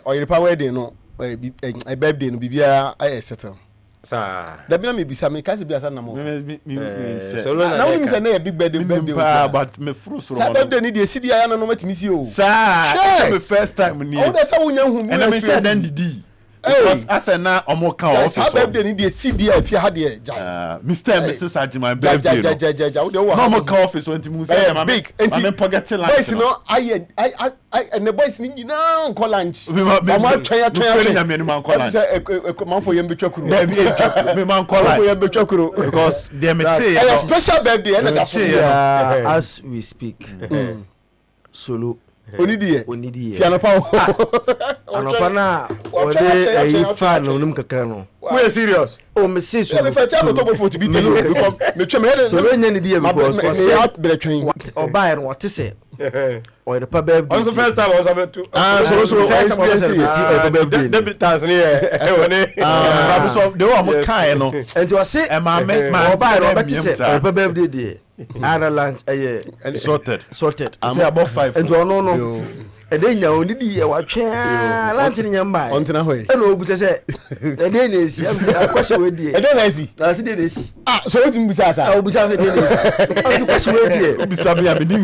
or your power day no a birthday no bibia I settle sir da bi na me bisa me kasi bi asa na mo so na we say na big birthday but me frustro sa birthday ni dey sidi aya no matimi si o sir me first time ni o da sa wonya hu and me say then didi because asa na omo kan office sa birthday ni dey sidi afia ha dey ja Mr. and Mrs. Ajima birthday ja we dey wo no mo kan office won ti mu say na big me pocket lunch boys no I and the boys ni na nko lunch omo atwen nya me ni man call lunch man for yem betwakuru me man call lunch for yem betwakuru because they me say a special birthday and as we speak solo onidie fiano pa anopa na ode ayi fan onum kakra no we serious o me say so me fa cha no to bo for to be dey me twa me head so we nya ne die because me out between oba no what say or the pa birthday on the first time I was about to so experience it the dance ni babu so de o mo kan no enti o say ma oba no bet say or pa birthday dey ana lunch sorted say about 5 enti no ede nya onidi e watwa lunch ni nyamba ontina hoy e no obu se ede na esi akwashe wedi ede na esi asi de esi so wetin bu sa obu sa de esi asi kwashe wedi obu sa bia me ni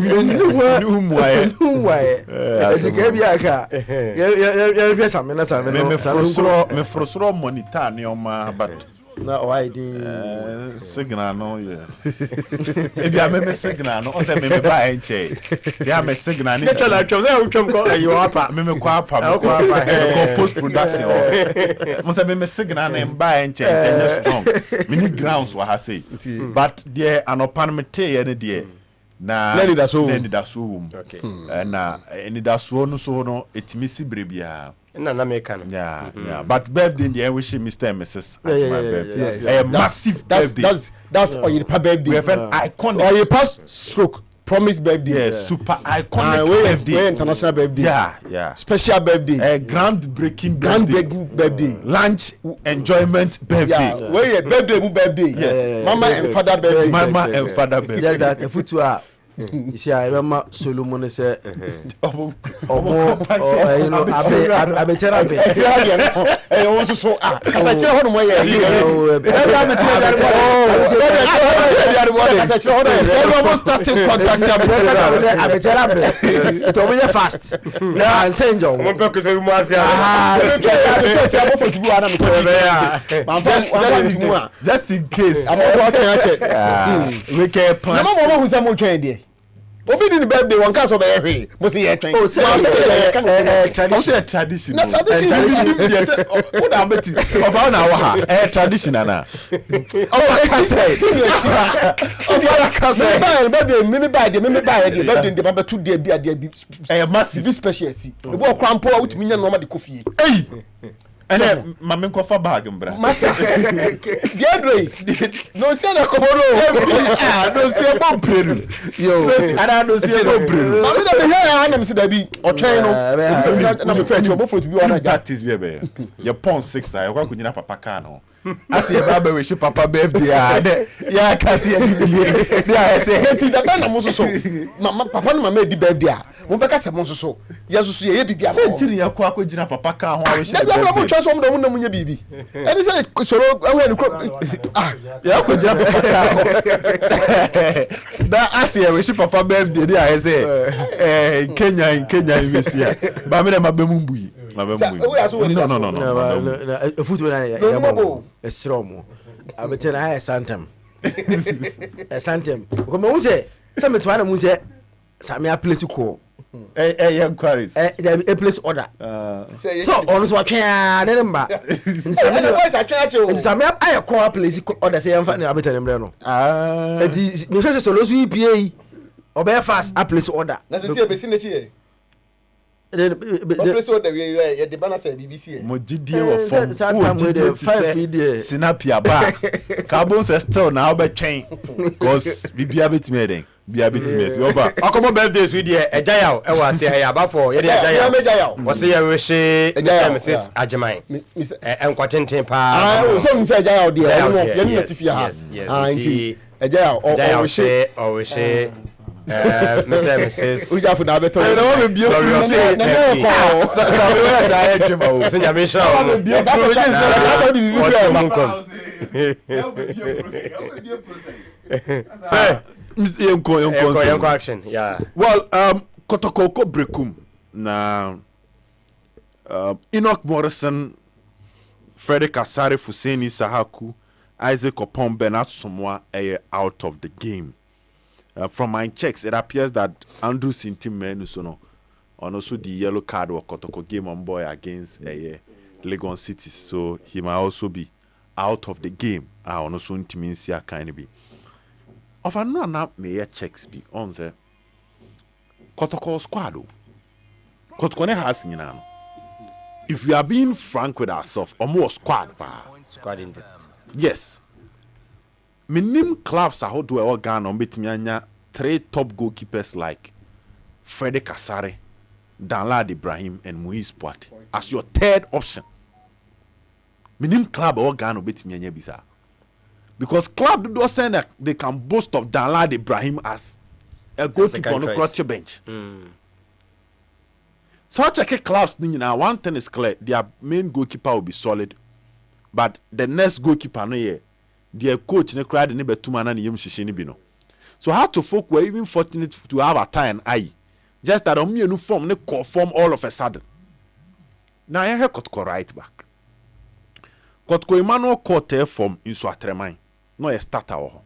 humwae esi ke bia ka ya bia sa me na sa me frustro monitor ni o ma but na why di signal no yeah e bia me signal no o se me ba enche bia me signal ni tell twem ko ayo apa me ko apa post production mo se me signal na ba enche strong me ni grounds wa ha say but there anopan me te ne there na nani da so okay na eni da so no etimi si brebia na make no. Yeah. But birthday in the end, wish Mr. and Mrs. birthday. A massive birthday. That's Oyedepa birthday. We have an iconic Oyedepa stroke. Promise birthday. Yeah, super iconic birthday. International birthday. Yeah. Special birthday. A groundbreaking birthday. Lunch enjoyment birthday. Yeah. Where birthday. Yes. Mama and father birthday. Mama and father birthday. Yes, that a foot you see, I remember Solomon said, you know, I be therapy. I also saw, because I tell her why I almost started contacting I be therapy. It will be fast. Now I'm saying, John, just in case. I'm watching. We can plan. Mama who's a trained. Obi di birthday one cast of a mo say ye train. Oh, say tradition. Tradition. Na tradition. What am beti? Of our now ha. Tradition na. Oh, birthday me buy the birthday the baba 2 day bi ade massive special si. E bo krampo a wutimi nya no ma de kofie. Hey. And mama kofa bag mbra. Master. Diadre. No say na komodo. No say bon preru. Yo. Ana no say bon preru. Mama da be here ana me say da bi otwen no. Na me fetch o bo foto bi wana ja. That is be. Your pon 6 I kwa kunyina papa ka no. Asi e baba we papa birthday ah. Ya kasi e di. Ya say enti da na mo so. Mama papa no mama e di birthday ah. Mo be ka se mo so. Ya so ye bibia. Sentiri ya kwa akojina papa ka ho a we she. So mo na munye bibi eni say soro ahwe ni ya ko jira papa da asia we shi papa birthday dey I say Kenya Mesia ba me na mabemu mbuyi no football na ya esromo abetena ha santem ko me hu say me to ana mu say same a place ko inquiries a place order so on so atwa na namba nsame voice atwa acho nsame aye call place order say yamfa na abetena mbre no edi me say so losu EPA obey fast a place order na say be sin na chi place order we the banner say BBC mo gidie wo form o 5 feet sinapia ba carbon still na obetwen cause bibia betime den bia betime si over akomo birthday so die ejayaw e wa se ya ba for ye de ejayaw wo se ye wehye Mrs. Ajeman enkwatenten pa so me say ejayaw de ye no tifia ha anti ejayaw o wehye Mrs. Ujafu na beto. I know me bio. So we were say dream o. Sinja me sure. That's how the Yenko action. Yeah. Well, Kotoko Brekum na Enoch Morrison, Frederick Asare Fuseni Sahaku, Isaac Opombe na somwa out of the game. From my checks, it appears that Andrew Sintimen and also the yellow card or Kotoko game on boy against Legon City, so he might also be out of the game. I also Intiminsia kind of be. Of a no may checks be on the Kotoko squad. Kotoko has in an. If we are being frank with ourselves, or more squad in the yes. Minim clubs are how do I organ on betimianya 3 top goalkeepers like Frederick Asare, Danlad Ibrahim, and Muiz Poate as your third option. Minim club organ on betimianya bisa. Because club do say that they can boast of Danlad Ibrahim as a goalkeeper on the crutch bench. So check clubs now. One thing is clear: their main goalkeeper will be solid, but the next goalkeeper no here. Their coach ne cried ne betuma na ne yem hihye ne bi no. So how to folk were even fortunate to have a tie and eye. Just that on new form ne conform all of a sudden. Now I hear Kotko right back. Kotko Emmanuel Kote form in Swatreman. No a starter or.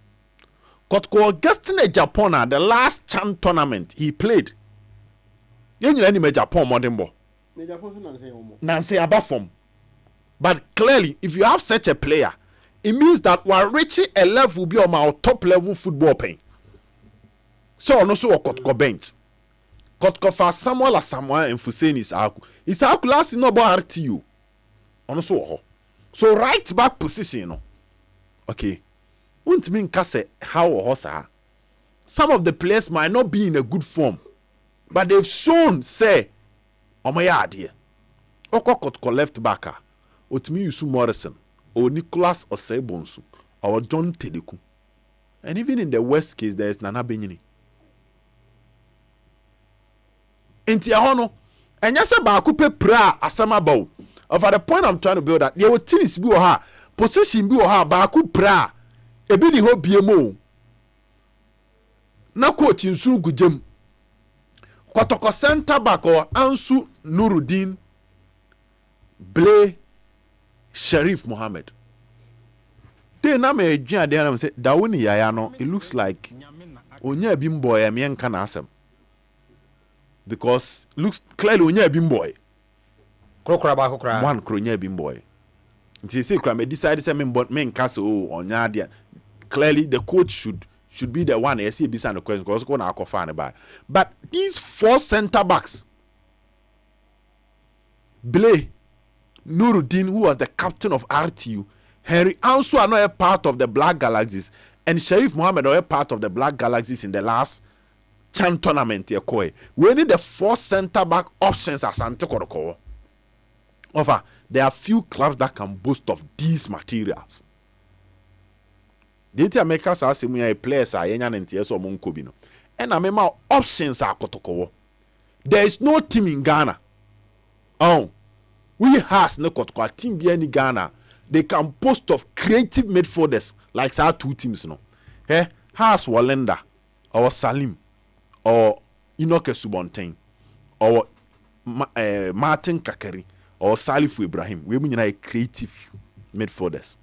Kotko guest in Japan at the last Chan tournament he played. You know any Japan modern bo. Nancy above form. But clearly if you have such a player, it means that we're reaching a level beyond our top level football playing. So no so Kotko bench. Kotkofa Samuel Asamoah and Hussein Isaku last no about RTU. Also, so right back position, no. Okay. Won't mean kase how or some of the players might not be in a good form, but they've shown say, oh my idea. Okokotko left backer, Otimi Yusu Morrison, or Nicholas Osebonsu, or John Tedeku. And even in the worst case, there is Nana Benyini. Enti ahono enya se ba akupe pra asama bawo over the point I'm trying to build that there were teams bi wo ha position bi wo ha ba aku pra ebi ni ho biemo na coach nsu gugem Kotoko center back or Ansu Nuruddin Blay Sharif Mohammed they na me adwan de na say dawoni yaya no it looks like onya bi mboy am yenka na asem because looks clearly onya bi mboy krokra ba krokra one kronya bi mboy nti say kra me decide say me nka so onya de clearly the coach should be the one say be the question because go na akofa ne ba but these 4 center backs Blay Nuruddin, who was the captain of RTU, Henry Ansu are not a part of the Black Galaxies, and Sharif Mohammed are a part of the Black Galaxies in the last Chan tournament. We need the 4 center back options as Antekoroko. Over, there are few clubs that can boast of these materials. The Americans are saying players are Yenyan and TS or Munkobino. And I remember options are Kotoko. There is no team in Ghana. Oh. We has no Kotoko team be any Ghana. They can boast of creative midfielders like our 2 teams, no. Has Walenda or Salim or Inoke Subontain or Martin Kakari or Salifu Ibrahim. We mean like creative midfielders.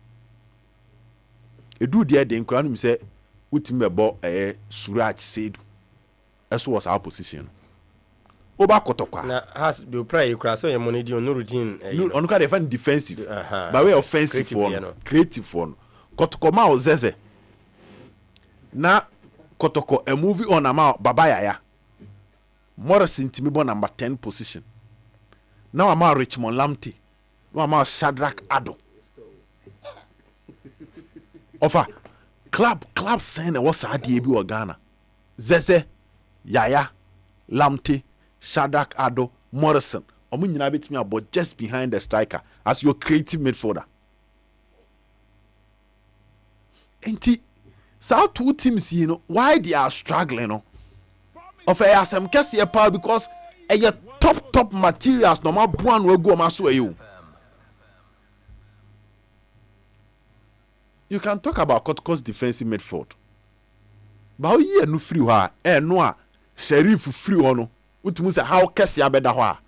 E do there the Nkran say utim ebo Suraj said as was our position. Oba Kotokwa na has do pray kra so your money di Nuruddin onuka dey find defensive by way offensive for creative for Kotokoma ozeze na Kotoko a movie on ama Baba Yaya Morrison timibo number 10 position now ama Richmond Lamte now ama Shadrach Ado offer club saying what's adi bi o Ghana Zeze Yaya Lamte Shadrach Ado Morrison omu nyina betimi abo just behind the striker as your creative midfielder. Enti so 2 teams you know why they are struggling no of some case power because top materials no ma buan we go ma so you. You can talk about Kotoko's defensive midfield. But you no free ha no a Sheriff free ho no utumu say how kese abeda ho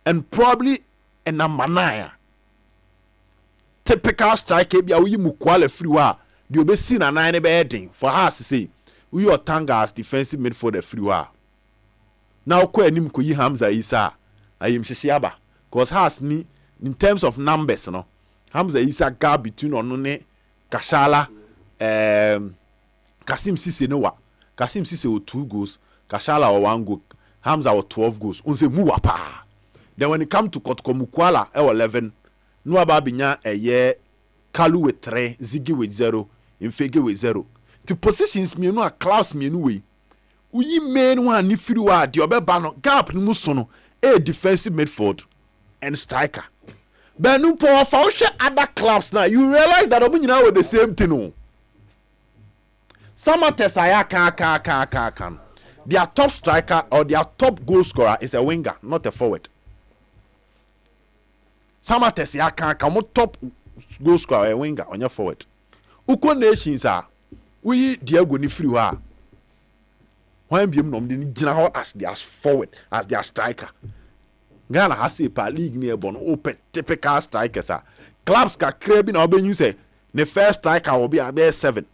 and probably a number 9 typical striker bia we mu kwale free ho the obesi na 9 be heading for us to say we your Tangas defensive midfielder free ho now ko anim ko yi Hamza Isa ayim hyehyaba because has ni in terms of numbers no Hamza Isa gap between onu ne Kashala Kasim Sise no wa Kasim Sise with 2 goals Kashala or 1 goal Hamza with 12 goals unse muwa pa then when it come to Kotoko Mukwala 11 no ababinya Kalu with 3 Ziggy with 0 Infege with 0 the positions me no a class me no way we main one ni firi wa de obeba no gap ni muso no defensive midfield and striker but no power for other clubs now you realize that omunyina were the same thing no Samates aya kan their top striker or their top goal scorer is a winger not a forward. Samates ya kan top goal scorer a winger on your forward. Uko nations are we Diego ni free wa when be nom de gina ho as their forward as their striker. Ghana has a pa league near bon open typical strikers are clubs ka crab na oben you say the first striker will be about 7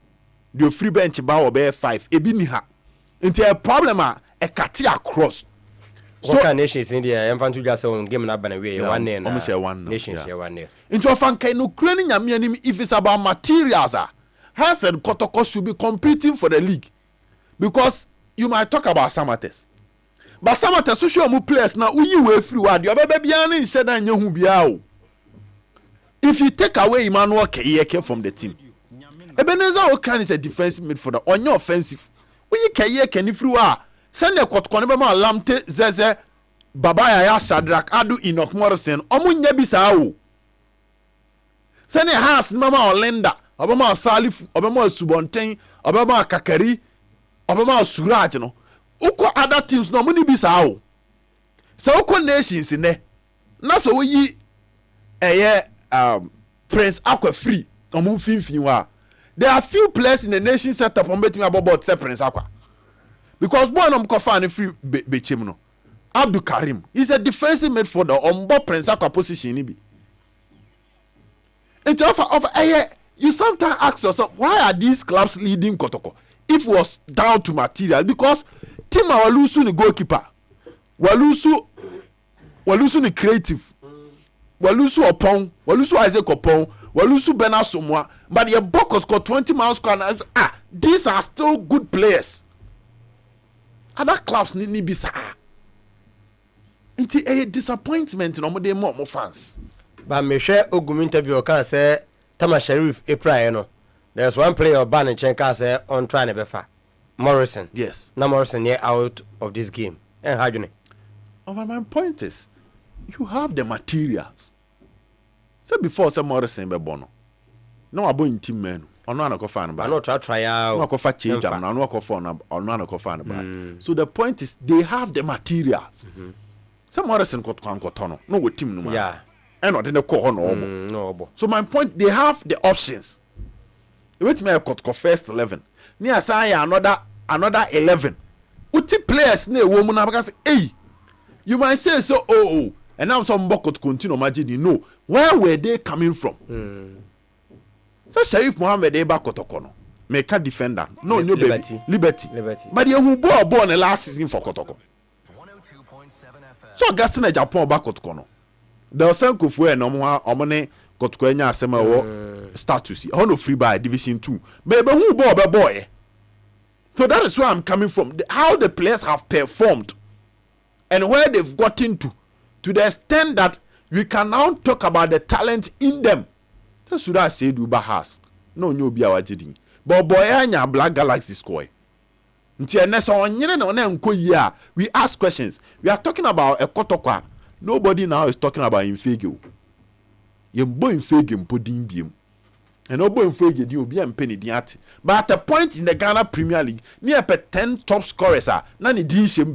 the free bench ba will be 5 ebi ni ha into a problem a kati across so what nations in there emfantu just on game na ban we 1-0 almost 1 nations 1-0 into fankai no krani nyame anim if it's about materials has said Kotoko should be competing for the league because you might talk about Samates But some of the social players now we way free word. You better be an said and you be out. If you take away Emmanuel Kayeke from the team, Ebenezer Okran is a defensive midfielder on your offensive. We Kayeke if you are send a quote Konema Lamte Zeze Babaya Shadrach Adu Enoch Morrison Omunya Bisao. Send a house Mama Orlando, Obama Salif, Obama Subontain, Obama Kakari, Obama Suraj, no. Uko other teams no money Bisao. So uko nations in there. Na so we Prince Aqua free omu finfinwa. There are few players in the nation setup on betting about say Prince Aqua. Because one of Kofa free bechim no. Abdul Karim, he's a defensive midfielder on board Prince Aqua position ni bi. It offer you sometimes ask yourself, why are these clubs leading Kotoko? If it was down to material, because Tima Walusu ni goalkeeper, Walusu ni creative, Walusu Opong, Walusu Isaac Opong, Walusu Bernard Somwa, but your Bokot got 20 miles per hour. These are still good players. Other clubs need be sa. It's a disappointment in omode more fans. But me share Ogum interview can say Tama Sheriff April no. There's one player ban and Chenka say on trying to befa. Morrison. Yes. Now Morrison yeah out of this game. And how do you know? My point is, you have the materials. Say before say Morrison be bono. No abo in team man. Ono anako fan ba. No try out. No akofa change am. No akofa na ono anako fan ba. So the point is they have the materials. Say Morrison got kotono. No with team no man. Yeah. And not in the core no. So my point, they have the options. Wait me got first 11. Near say another 11. Uti players ne woman because hey, you might say so and now some could continue imagine no. Where were they coming from? So Sheriff Mohammed Eba Kotokono. Make a defender. No, no Liberty. But you who born the last season for Kotoko. So Augustine Japan back Kotokono. The Sankufu and Omone got Quenya Sema status. I no free by Division 2. Maybe who boy. So that is where I'm coming from. How the players have performed and where they've gotten to the extent that we can now talk about the talent in them. That's what I said Uber has. No new be our jiding. But boy, anya Black Galaxy score. We ask questions. We are talking about a Kotokwa. Nobody now is talking about Infego. You boy Infego pudding beam. And no boy Infego, you be a penny diat. But at a point in the Ghana Premier League, near 10 top scorers are none D. So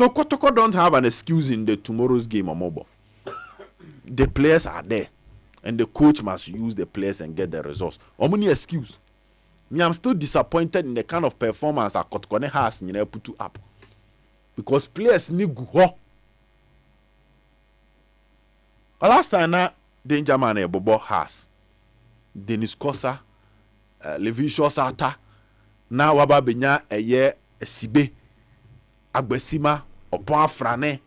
Kotoko don't have an excuse in the tomorrow's game or mobile. The players are there. And the coach must use the players and get the results. How many excuse? Me, I'm still disappointed in the kind of performance that Kotoko has put up. Because players need go. Last time now, Danger Man and Bobo has Dennis Kosa, Levi Shosata, now Waba Benya a year a Sibe, Agbesima, Opon Frane,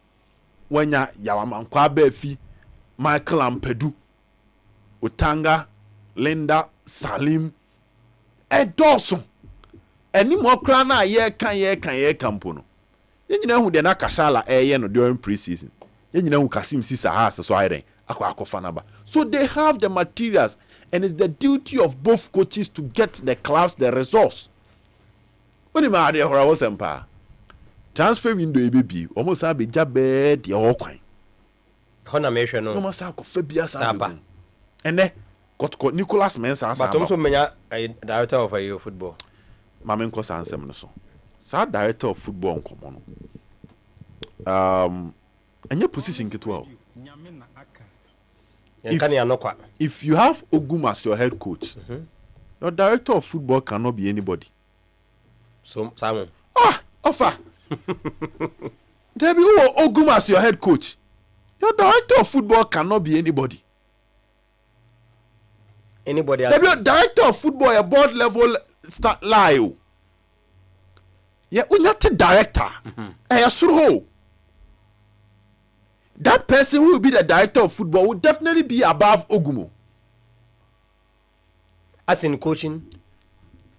Wenya Yawamankwa Befi, Michael Ampedu, Utanga, Linda, Salim, Dawson. Any more crana ye can campono. You know who then Kashala no during preseason. You know who Kasim Sisa has so I so they have the materials, and it's the duty of both coaches to get the clubs the results. When you marry a horror empire, transfer window baby almost have a job bed your coin. Honamation no almost have Fabia Saba. And then got Nicholas Mensah, but also a director of a football. Mamen answer so. Sa director of football on and your position get well. If you have Ogum as your head coach, your director of football cannot be anybody. So Simon. Offer. There be Ogum as your head coach. Your director of football cannot be anybody. Anybody else? There be your director of football a board level lie. Yeah, we're not a director. That person who will be the director of football will definitely be above Ogumo. As in coaching?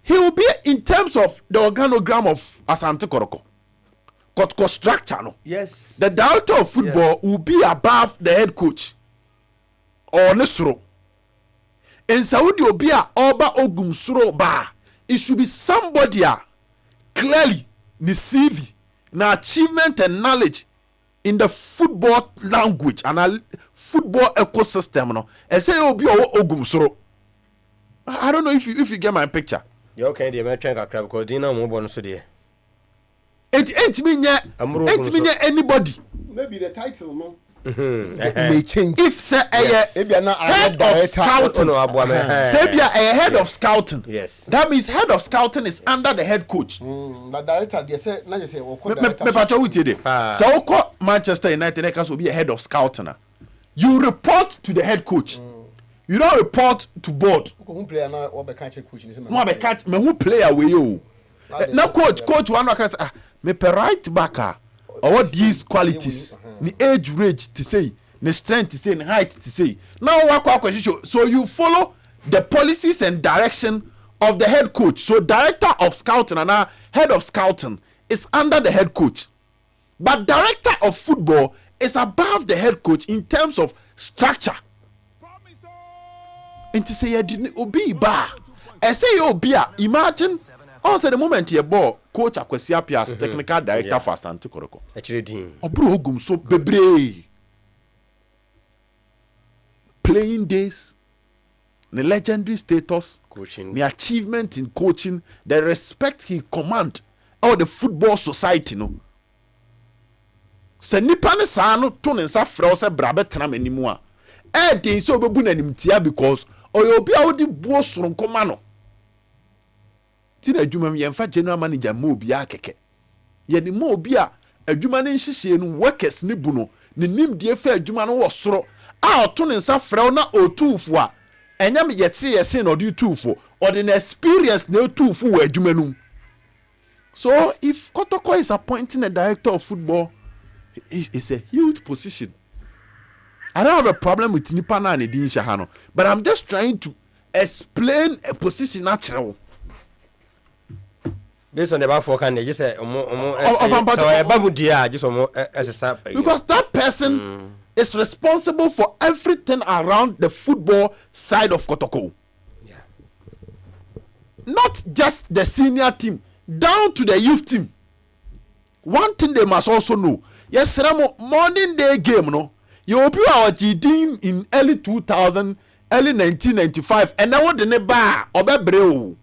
he will be in terms of the organogram of Asante Kotoko structure. No? Yes. The director of football will be above the head coach or Nesro. In Saudi Arabia, Oba Ogum Suro Ba, it should be somebody clearly ni CV, na achievement and knowledge in the football language and a football ecosystem. No, I say Obi Ogum Suro. I don't know if you get my picture. You okay? The American crab because Dina Mobon so there. It mean anybody. Maybe the title, no. May change. If say head of scouting, head of scouting. Yes. That means head of scouting is under the head coach. The director, they say, now you say, so Manchester United will be a head of scouting. You report to the head coach. You don't report to board. Who player now or catch coach? Who player we you? Now coach one can say, me per right backer. Or what these qualities, the age range to say, the strength to say, the height to say. Now so you follow the policies and direction of the head coach. So director of scouting and now head of scouting is under the head coach. But director of football is above the head coach in terms of structure. And to say you didn't obey bar. I say you obey. Imagine also the moment you ball coach Akwesi Appiah as technical director for Asante Kotoko. Actually, Dean. Obro Ogum so bebre. Playing days, the legendary status, Coaching, the achievement in coaching, the respect he command, all the football society no. Se nipa ne saa no to ne nsa frɛ wo sɛ brabe tena manimu a den sɛ obebu n'animtia because ɔyɛ obi a wodi buo soronkoma no ti na adwuma m yɛmfa general manager ma obi akɛkɛ yɛde ma obi a adwuma no nhyehyɛ no workers ne bu no ne nimdeɛ fa adwuma no wɔ soro a ɔto ne nsa frɛ wo na ɔtuufo a ɛnyɛ me yɛse na ɔde tuufo ɔde na experience na ɔtuufo wɔ adwuma no. So if Kotoko is appointing a director of football, it's a huge position. I don't have a problem with nipa na ne din shahano, but I'm just trying to explain a position natural. Based on the back for can just say because that person is responsible for everything around the football side of Kotoko. Yeah. Not just the senior team, down to the youth team. One thing they must also know. Yes, modern day game, no. You will be our GD in early 2000, early 1995, and now what the neba obebreo.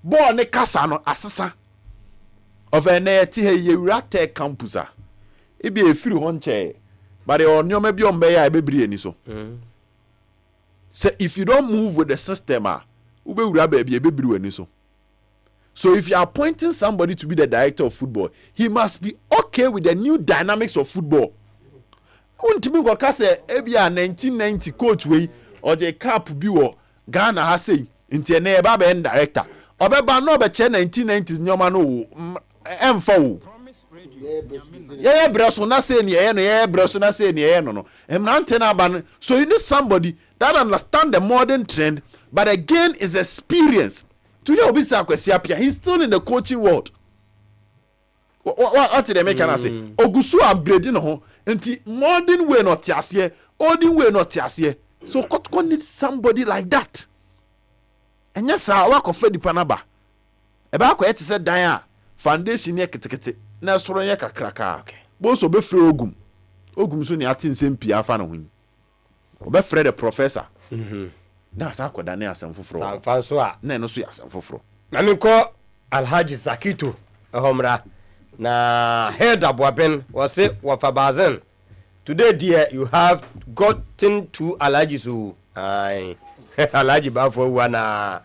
Born a casano assasa of an rate campusa. It be a free one chair, but the on your maybe on bay I be any so. So if you don't move with the system, ube baby a baby any so. So if you are appointing somebody to be the director of football, he must be okay with the new dynamics of football. Untimi go kase ebia 1990 coach we or the cap bi wo Ghana ha say nti na eba be director. Obeba no be che 1990s nyoma no emfa wo. Yeah, breso na say ne no, yeah, breso na say ne no. Emrante na aba no. So you need somebody that understand the modern trend, but again is experienced. To you be Akwesi Appiah, he's still in the coaching world. What did they make can say? Ogusu upgrading ho. Nti modern way not tiasie, olden way not tiasie. So Kotoko needs somebody like that. And yes, I work of Fedi Panaba. Eba ko eti se dan a foundation ye ketekete. Na soro ye kakraka. Okay. Bo so be free ogum. Ogum so ni atin sempi afa na hun. Obe free the professor. Na sa akoda na asem foforo. San fanso a na no so ya asem foforo. Na me ko Alhaji Zakito ehomra na head aboaben was say wafabazen. Today dear you have gotten to Alhaji so Alhaji Bafo wana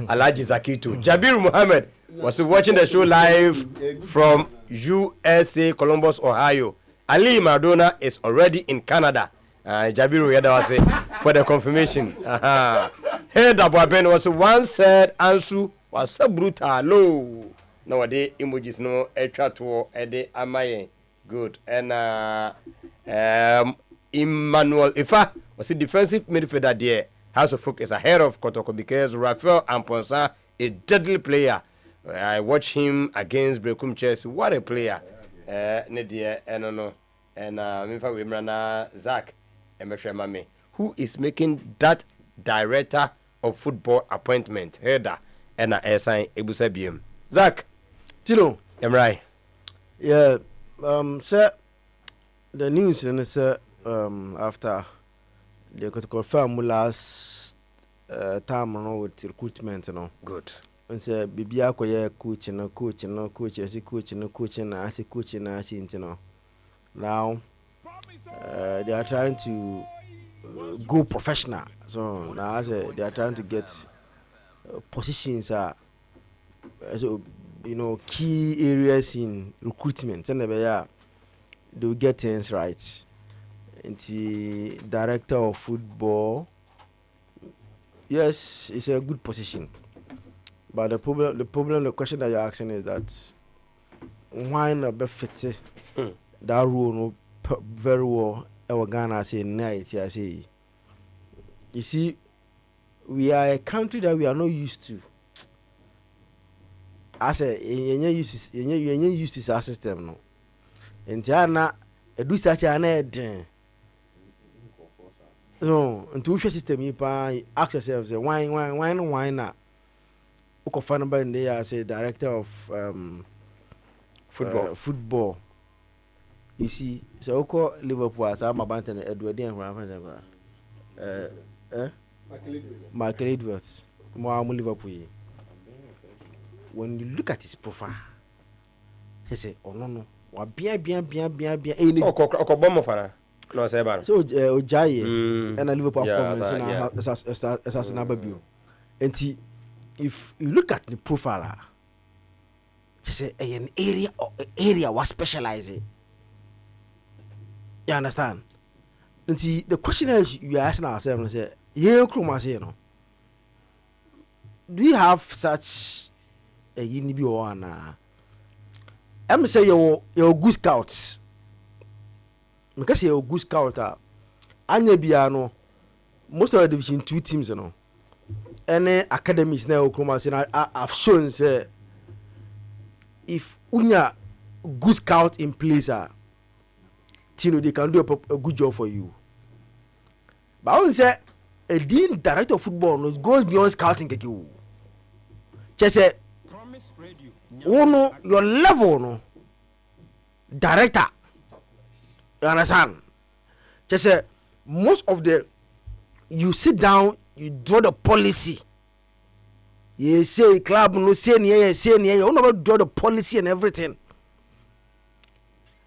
Alhaji Zakito. Jabir Muhammad was watching the show live from USA Columbus, Ohio. Ali Madonna is already in Canada. Jabiru Yada was for the confirmation. Head Aboaben was once said Ansu was so brutal low. Nowadays emojis no extra to ede amaye good. And Emmanuel Ifa was a defensive midfielder there. House of Folk is ahead of Kotoko because Rafael Amponsa a deadly player. I watch him against Brekum Chelsea. What a player. Nedia, no. And Mifa Wimrana Zach, Mame, who is making that director of football appointment, header, and a sign Ebusabium. Zach, Tino, am right? Yeah, sir, the news and sir, after they could confirm last time with recruitment, Good. And say, Bibia coach and coach and coach, as a coach and coach and as a coach and as now they are trying to go professional. So now they are trying to get positions so key areas in recruitment, and they will get things right. And the director of football, yes, it's a good position. But the question that you're asking is that why not be fit that role no very well? Our Ghana say night. I say, you see, we are a country that we are not used to. I say, you're used to our system no. And Tiana, do such an head. So, into which system you ask yourself, why not? Ukofanaba in there as a director of football. You see, so Oko Liverpool as I'm about to Edward Michael Edwards, Liverpool. When you look at his profile, he say, "Oh no, bien." No, say about so Ojaye and a Liverpool performance in and if you look at the profile, just say an area was specializing. You understand? And see, the question is you are asking ourselves, say, do we have such a unibi one? I'm say you're good scouts. Because you're good scout, Anya Biano, most of the Division 2 teams, any academies now I've shown say if unya good scout in place Tino they can do a good job for you. But I won't say a dean director of football goes beyond scouting. Just say your level no director. You understand? Just say most of the you sit down, you draw the policy. You say club no say you never draw the policy and everything.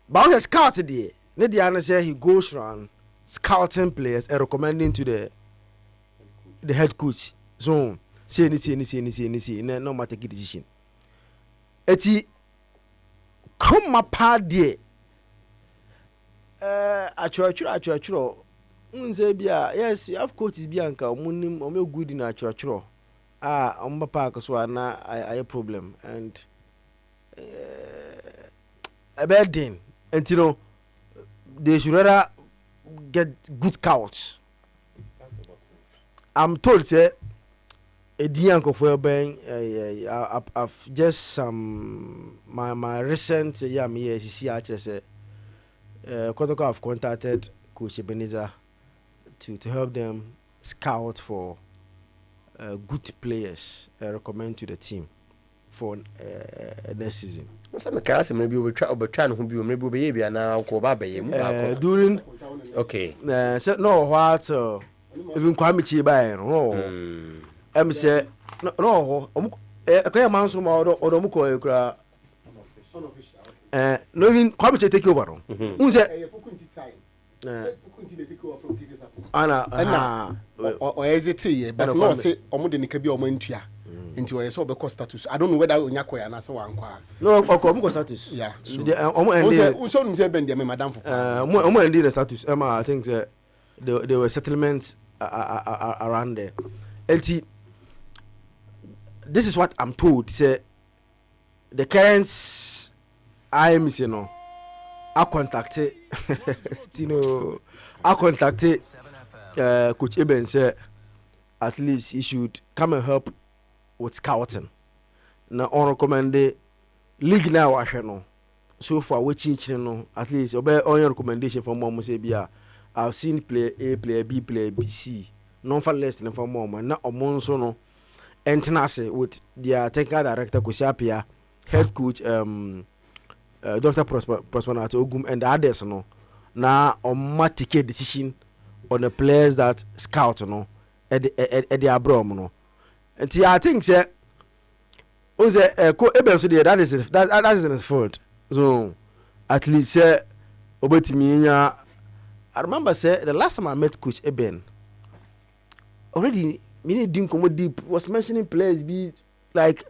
But when scout today, Nediana say he goes around scouting players and recommending to the head coach. So say no matter take decision. Eti come my part there. Achuro. Yes, you have coaches Bianca, Munim, good in Achuro. On my park, so I a problem. And a bad thing. And they should rather get good scouts. I'm told, say, a Dianco for bang. I've just my recent CC Kotoko have contacted Coach Ebenezer to help them scout for good players recommend to the team for next season. Maybe we try maybe now during okay. So no what even Kwame Chiba no say no akaya manso ma odo muko ekura no even Kwame take over no say Anna or hesitate, but no say Omudeni Kabi or Montia into a sober status. I don't know whether Unyako and so on. No, or status. Yeah, so Madame for indeed the status. Emma, I think there were settlements around there. LT, this is what I'm told. Say the current IMC, I contacted Tino. I contacted Coach Eben. Said at least he should come and help with scouting na on recommend league now ahwe no so far we chinchine no at least obey on your recommendation for mom say bia I've seen player A, player B, player B, C. Non for less than for mom na omonso no entenase with their technical director Kusiapia, head coach Dr. Prosperity Ogum and the others no na automatic decision on the players that scout no at the abroad no. And I think say that is his fault. So at least say obetimi I remember say the last time I met Coach Eben already me doing come deep was mentioning players be like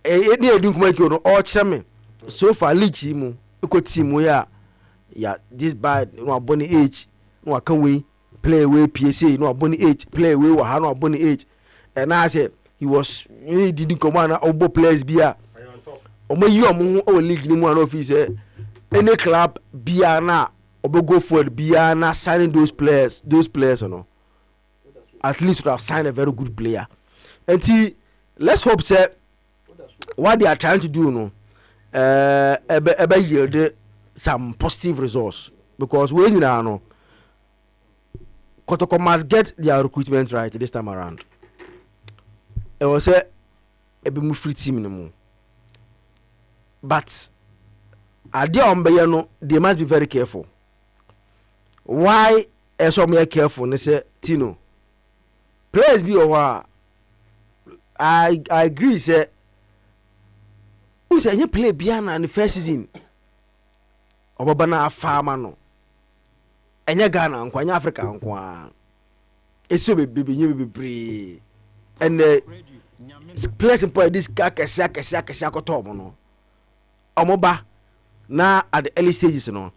any doing come all chame so far league him ko team we yeah this bad no aboni age no can we play away PSA no aboni age play away wa ha no aboni age and I say he was he didn't come on obo players bia omo yi omo o league ni mu an office any club bia na obo go forward bia na signing those players you know at least to have signed a very good player and let's hope say what they are trying to do no ebe yield some positive results because we you know Kotoko must get their recruitment right this time around. It was a be free team no. But they must be very careful. Why so me careful? They say Tino. Players be over. I agree. Say who say you play Biana in the first season? Obabana farmer no. Enya Ghana nkwa enya Africa nkwa. Eso be bree. And players in point this kesa koto no. Omoba na at the early stages no.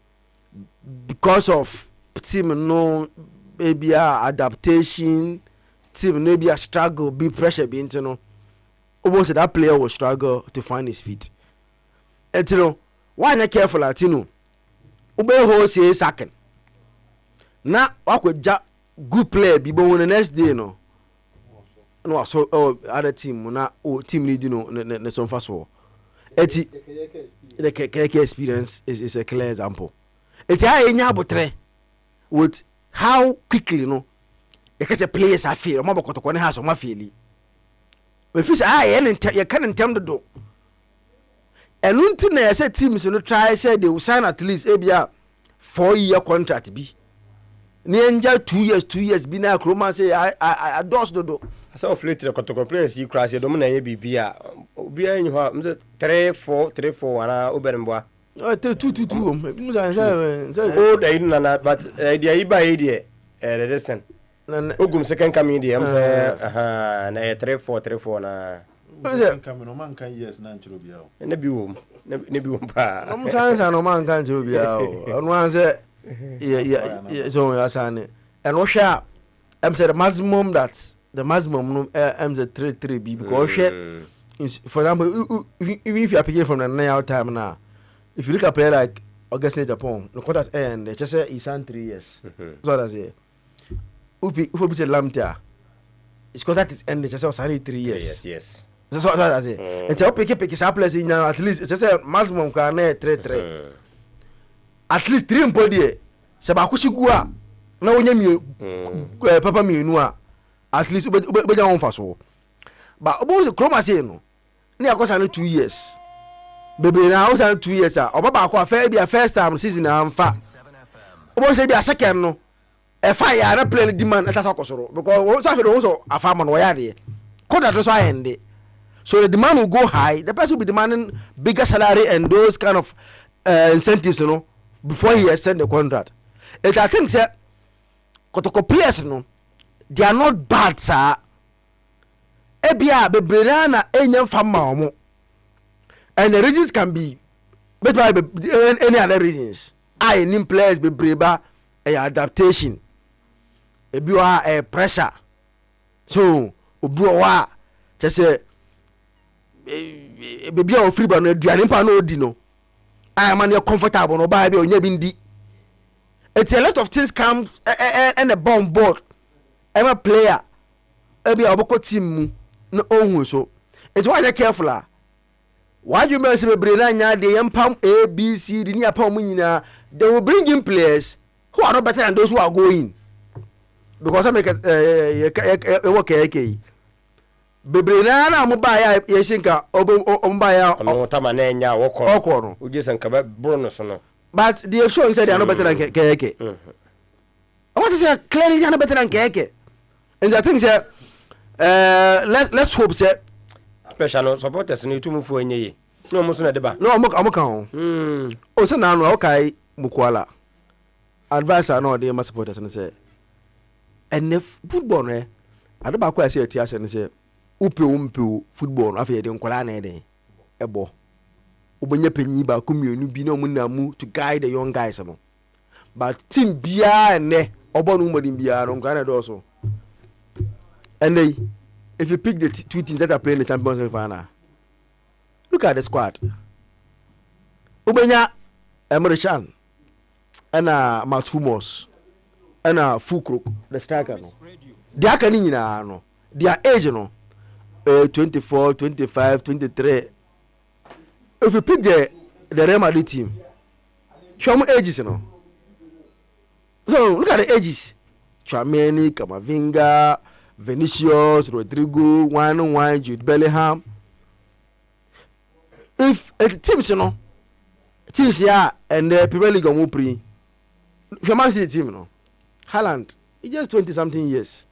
Because of team no maybe adaptation, team maybe a struggle, be pressure be into no. Almost that player will struggle to find his feet. And you know, why not careful at you know? Ube ho say second. Na wakweja good player be born the next day no. No so other team na team need you know ne some fast so. Eti the KK experience is a clear example. Eti how enya abotre with how quickly you know because the players are fail mo bokotoko ne ha so ma faili. We feel say you can intend do. And until na say teams no try say they will sign at least ebia 4-year contract bi. Ni enja 2 years bi na kroma say I dos do. So fleet the Kotoko players you crash do na ye bibia. Obi anyi ho am say 3-4 ana obermboa. 2-2 say old na but the iba idea the distance. Ogum second coming there am say na 3-4 na. Come no man can yes na nchiro bia o. Ne bi wo pa. No san no man kan nchiro bia o. Onu an say yeah so asane. And what share am say the maximum no am say 3 b because for example even if you are picking from the 9 time now if you look at player like Augustine Japan the contract end they just say he signed 3 years. So that's it. If we say Lamtia his contract is ended just say 3 years. Yes. So that's it. And so pick some players in at least it's just a maximum can 3. At least 3 mpodi se ba kushigua na wonya mi papa mi nu a at least obeja won fa so ba obo se kroma se no na yakosa na 2 years bebe na o sa 2 years a oba ba ko afa bia first time season amfa obo se bia second no e fa ya na play demand na sa kosoro because o sa fe do so afa mo no ya de koda to so end. So the demand will go high, the person will be demanding bigger salary and those kind of incentives, you know, before he extend the contract. And I think that Kotoko players, you know, they are not bad, sir. Ebia be brana enyam fama. And the reasons can be any other reasons. I need players be breba a adaptation. Ebia a pressure. So obuwa just say baby o free ba no aduane pa no odi no I am an comfortable no ba be onya bi ndi. It's a lot of things come and a bomb board. I'm a player. Ebi oboko team mu no ohun so. it's why you careful. Why you must be brilliant? The pump A, B, C, the near pump. They will bring in players who are not better than those who are going. Because I make a work. Bebrenana mobile yesinka ombaya no tamanenya woko uje sanka bonus no. But the show said they are not better than Keke. I want to say clearly they are not better than Keke. And I think say let's hope say special supporters ni tumu fu enye no mo so na deba no amoka ho o se na no okay mukwala advice na the ma supporters and say and if football no adeba kwa say ati ase ne say upe football no afa de nkola na eden ebo obenya panyi ba komienu bi na omunamu to guide the young guys no but team bia ne obo no modin bia no nkola na do so. And if you pick the two teams that are playing the Champions League final, look at the squad. Ubenya Emerishan and Matumos and Fukruk, the striker. No. They are canning no. Their age no 24, 25, 23. If you pick the Real Madrid team, show me ages no. So look at the ages. Tchouaméni, Camavinga, Vinicius, Rodrigo, 1-1, Jude Bellingham. If teams, you know, teams here and the Premier League are pre. If you Man City team, you know, Haaland, he just 20-something years.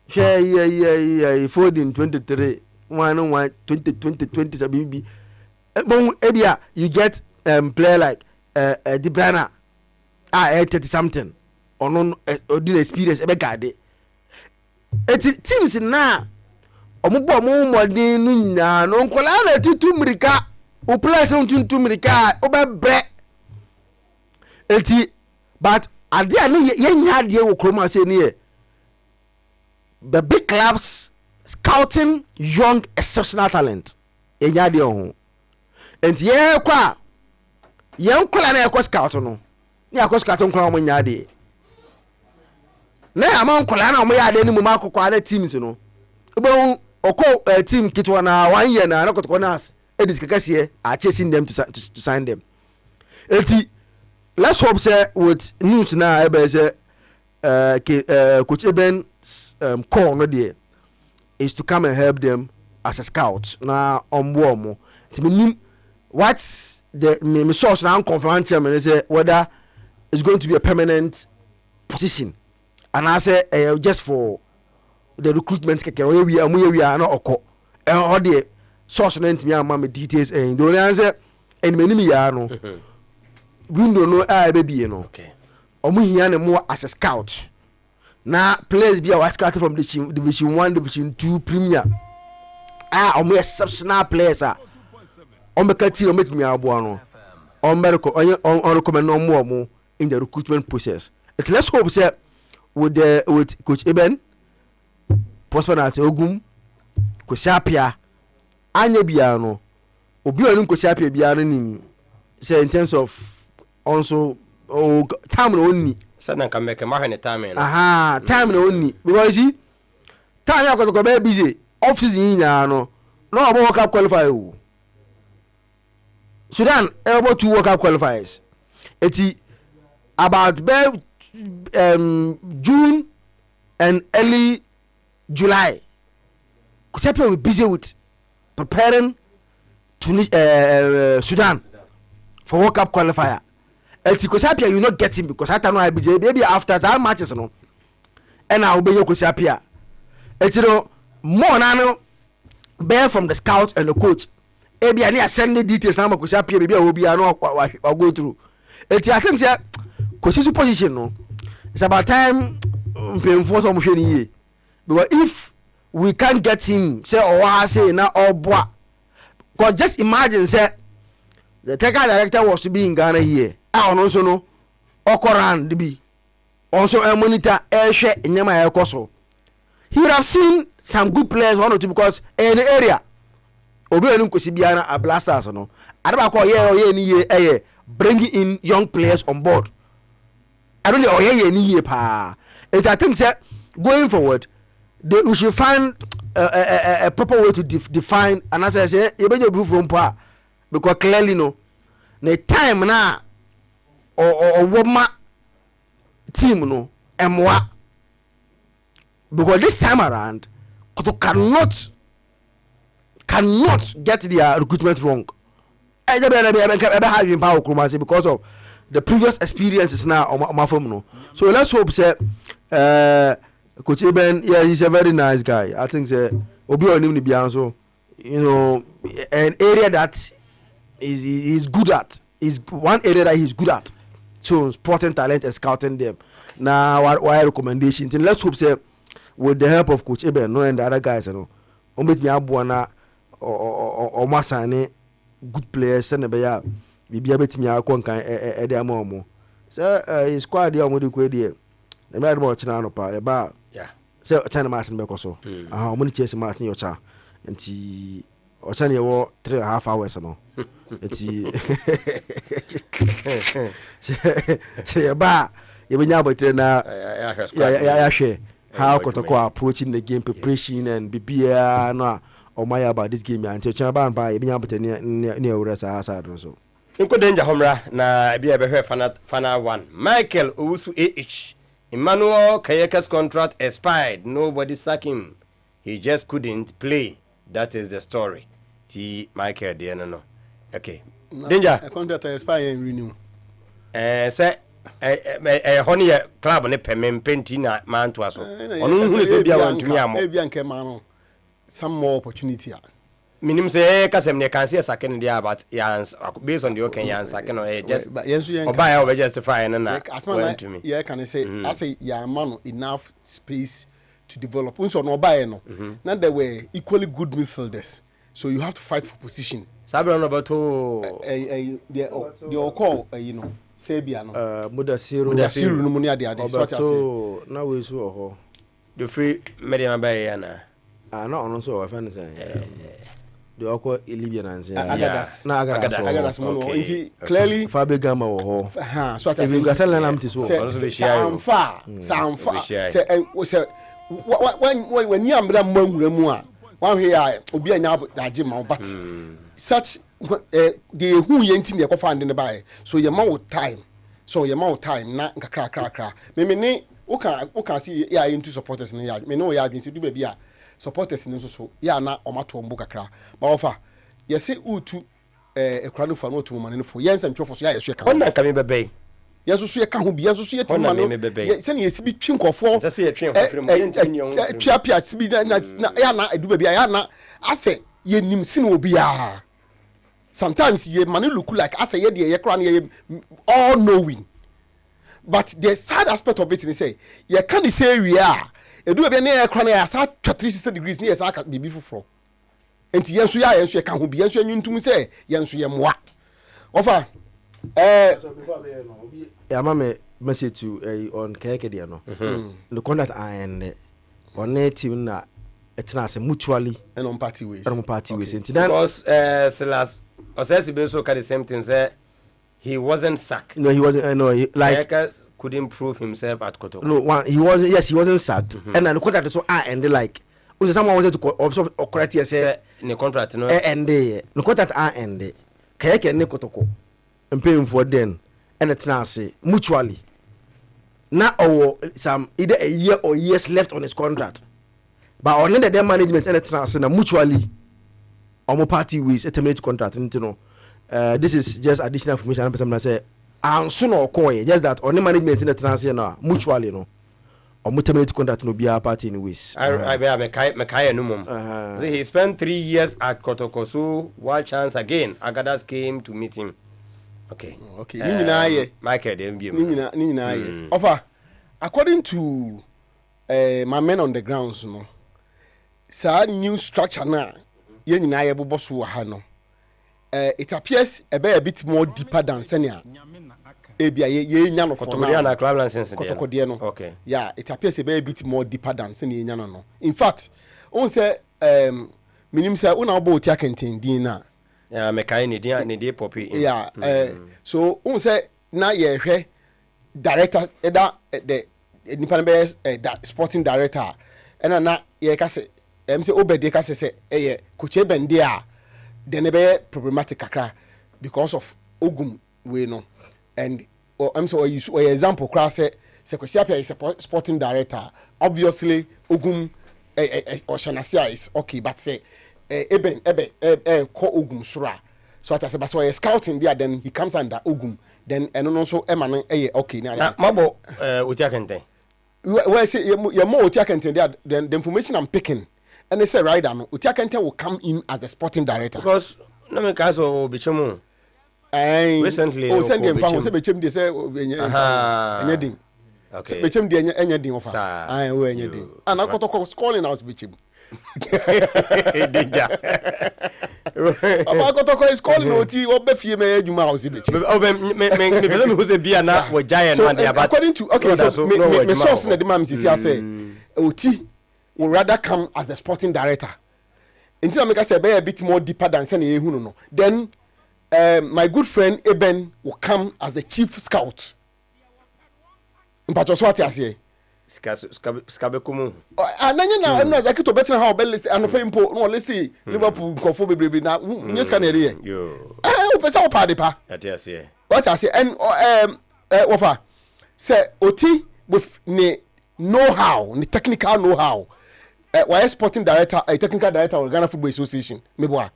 Yeah, 14, 23, 1-1, 20, Ebia, you get player like De Bruyne, 30-something, or no, or did experience ebe gade. Teams na omubo mo modin nu nyina no nkola na tutu mirika o place tutu mirika o be bre eti but ade anu ye nya ade wo kroma se ne the big clubs scouting young exceptional talent ye nya ade ho enti ye kwa ye nkola na ye ko scout no ni akọ scout nkola mo nya ade na amon kola na mo ya de ni mo makoko ala teams no ebo oko team kitwa na 1 year na nakotoko na edis kekase a chasing them to sign them. Eti let's hope say with news na ebe say coach Eben call no there is to come and help them as a scout na ombo mo timenim what the me source na confirm chairman say whether it's going to be a permanent position. And I say just for the recruitment keke we are not oko all the source no ntimi am me details and the only answer and me ya no we don't know baby no okay omo hia ne mo as a scout na players be our scout from division 1 division 2 premier omo exceptional players omo ka ti omo timi abo no on recommend omo in the recruitment process. Let's hope say with coach Eben Prosperity Ogum Kosiapia anya bia no obi onu Kosiapia bia no nim say in terms of also time no onni say na ka make ma hwe time no time no onni because see time ya ko be busy off season nya no no obo cup qualify o Sudan able to work up qualifiers eti about June and early July. Kosiapia will be busy with preparing Sudan for World Cup qualifier. And Kosiapia you not get him because I don't know I busy maybe after that matches no. And I will be your Kosiapia. And you know more now bear from the scout and the coach. Maybe I need send the details now Kosiapia maybe I will be I know I'll go through. And I think that Kosi's position no. It's about time because if we can't get him say say now or boy because just imagine say the technical director was to be in Ghana here I also know Okoran be also a monitor share in Yama Koso. He would have seen some good players 1 or 2 because in the area Obi Kosibiana a blasters no I don't call bringing in young players on board. I don't know pa. I think that going forward we should find a proper way to define, and as I say, you better be from pa because clearly no, the time na or woman team no emwa because this time around Koto cannot get their recruitment wrong. Because of the previous experiences now on my phone. No. So let's hope say Coach Eben, yeah, he's a very nice guy. I think say Obi on him Bianso, you know, an area that is good at. Is one area that he's good at. So sporting talent and scouting them. Now why recommendations? And let's hope say with the help of Coach Eben, no, and the other guys, you know, Omit me abuana or Masane, good players, send a bear, be a bit me a concan a momo. So his squad the only good idea. The matter about Chinanopa about so China Mass and Becoso. How many chase Martin your child and he or China war 3.5 hours no. It's say a bar, you will now but now share how Kotoko approaching the game preparation and BBA no or my about this game until Chaban by being able to near rest outside also. Inko danger homra na be a final one. Michael Owusu AH. Emmanuel Kayeka's contract expired. Nobody sacked him. He just couldn't play. That is the story. T. Michael no. Okay. Danger. A contract expired and renew. Say honey club ne pemem pentina man to us. Onu hu se bia wan tumi amo. Bia nke man some more opportunity. Minim say kasem ne kan say sack there but yans based on the okay yans sack no just oba ya we justify na to me. Yeah can say I say ya man enough space to develop. Unso no oba no. Now there were equally good midfielders. So you have to fight for position. Sabe no about the call you know Sabia no Mudasiru no money ade so what I say now we so the free medium by na no on so I find say the oko Libyan and say Agadas na Agadas mo nti clearly Fabe Gama wo ho so what I say we got tell am to so sam far say when you am bra manwura mu a one here obi anya age ma but such the who yenti ne kofa ande ne bae so ye ma wo time na nkakra me ne wo kan see ya into supporters ne ya me no ya adwin se du ba bia supporters ne so ya na o mato mbo kakra ba ofa ye se utu ekura no fa no to mo ne fo ye nsam twofo so ya ye so kan onna ka me bebe ye so ye kan ho bia so ye tima no ye se ne ye sibi twi nkofo se ye twi nkofo mo yentimi on twa pia sibi na ya na edu ba bia ya na ase ye nim sine obi ya sometimes ye man look like ase ye de ye kra na ye all knowing but the sad aspect of it is say ye can say we are edu ba bia na ye kra na ya sa 360 degrees na ye sa bibi foforo enti yenso ya yenso ye kan ho bi yenso anyuntum say yenso ye moa ofa ya mama message to on keke dia no the contact and on team na etna mutually and on party ways enti because Silas Osesi Beso the same thing say he wasn't sacked. No, he wasn't. No, like couldn't prove himself at Kotoko. No, he wasn't. Yes, he wasn't sacked. And then the contract so and like someone wanted to observe or correct you say the contract no and the contract and Kayeke ne Kotoko and paying for then and it's now say mutually. Now some either a year or years left on his contract, but on the management and it's now say mutually. Omo party ways a terminate contract you know this is just additional information and person say and soon or call just that on the management in the transfer now mutually you know omo terminate contract no be a party in ways I me no mum he spent 3 years at Kotoko so one chance again Agadas came to meet him okay ni nyina ye Michael dem bi ni nyina ye offer according to my men on the grounds no sa new structure now ye nyina ye bobo so ha no it appears a bit more deeper than senior ebia ye nya no for now na club license de no okay yeah it appears a bit more deeper than senior nya no in fact on say minim say una obo ti akantin din na yeah me kai ni dia popi yeah so on say na ye hwe director the nipa be sporting director and na ye ka say say obedi ka say coach Eben there then be problematic kakra because of ogum we no and say use example kra say Kwesiapia is a sporting director obviously ogum Oshanasia is okay but say Eben ko ogum sura so at say but so scouting there then he comes under ogum then and also Emma okay na mabo Otiakente where say you more Otiakente there then the information I'm picking and they say right now Otiakente will come in as the sporting director because no me caso bichemu recently send them for say bechem dey say anyadin okay bechem dey anyadin ofa ah we anyadin and akotoko calling house bechem danger akotoko is calling oti obefie me adwuma house bechem me pese me who say bia na we giant man dey about according to okay so me source na the man say oti would rather come as the sporting director until I make say be a bit more deeper than say na ehunu no then my good friend Eben will come as the chief scout. Mpacho what you say? Skabekumu. Ananya na no zakito better how be list and pay impo no list Liverpool nkofo bebrebe na nyeska na ere. Yo. O pesa o pade pa. That you say. What I say and wofa say oti with ne know-how, the technical know-how. Why sporting director, a technical director of Ghana Football Association. Meboa.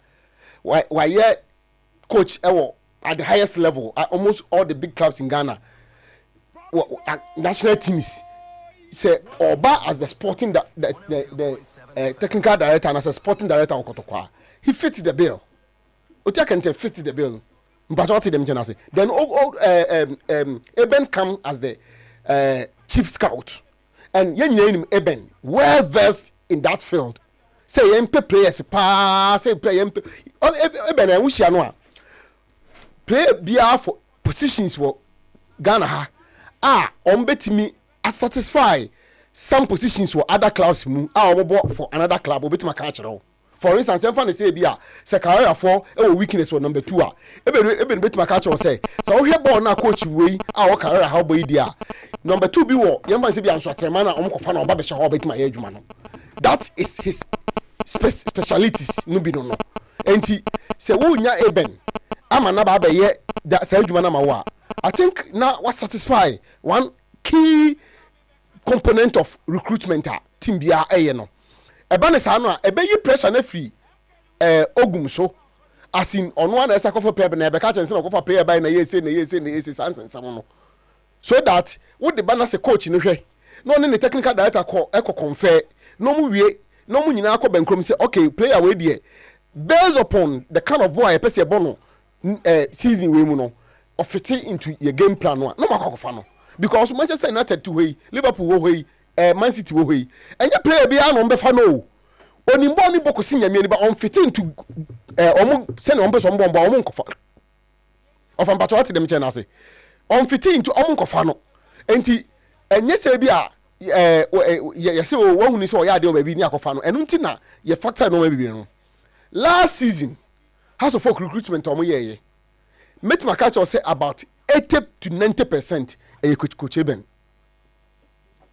Why coach at the highest level at almost all the big clubs in Ghana, national teams say Oba as the sporting the technical director and as a sporting director of Kotokwa, he fits the bill. Otiakente fits the bill. But what them say? Then Eben come as the chief scout, and yen Eben well versed in that field. Say MP players say play MP Eben and Ushianoa. Play BR for positions for Ghana betimi satisfy some positions for other clubs for another club obetima ka chero. For instance, if I say bia say career for weakness for number 2 ebe betima ka chero say so wo hwe ball na coach we career how boy dia number 2 bi wo yemba say bia nso atrema na omkofa na oba be hwe ho betima ya adwuma no. That is his specialities no bi no. Enti say wo nya Eben ama na ba ye that say adwuma na ma wo I think now what satisfy one key component of recruitment team bia no eba ne sa no a ebe yi pressure na free ogum so as in on one esa kofa player na ebe ka chense na kofa player by na yese sansensam no so that what the banner say coach no hwe no ne technical director ko confer no mu wie no mu nyina akọ bankrom say okay player we there based upon the kind of boy person bono season we mu no or fitting into your game plan no makofa no because Manchester United to way Liverpool wo way Man City wo way and your player be no mbefa no onimbo ni boko sinya mi ni ba on fitting into omo se na ombeso mbomba omo nkofa of ampato what dem chena say on fitting into omo nkofa no enti enye se bi a ye se wo hu ni se o ya de o ba bi ni akofa no enu nti na ye factor no ma bi no last season House of Folk recruitment omo ye Met my catch say about 80 to 90% coach Eben.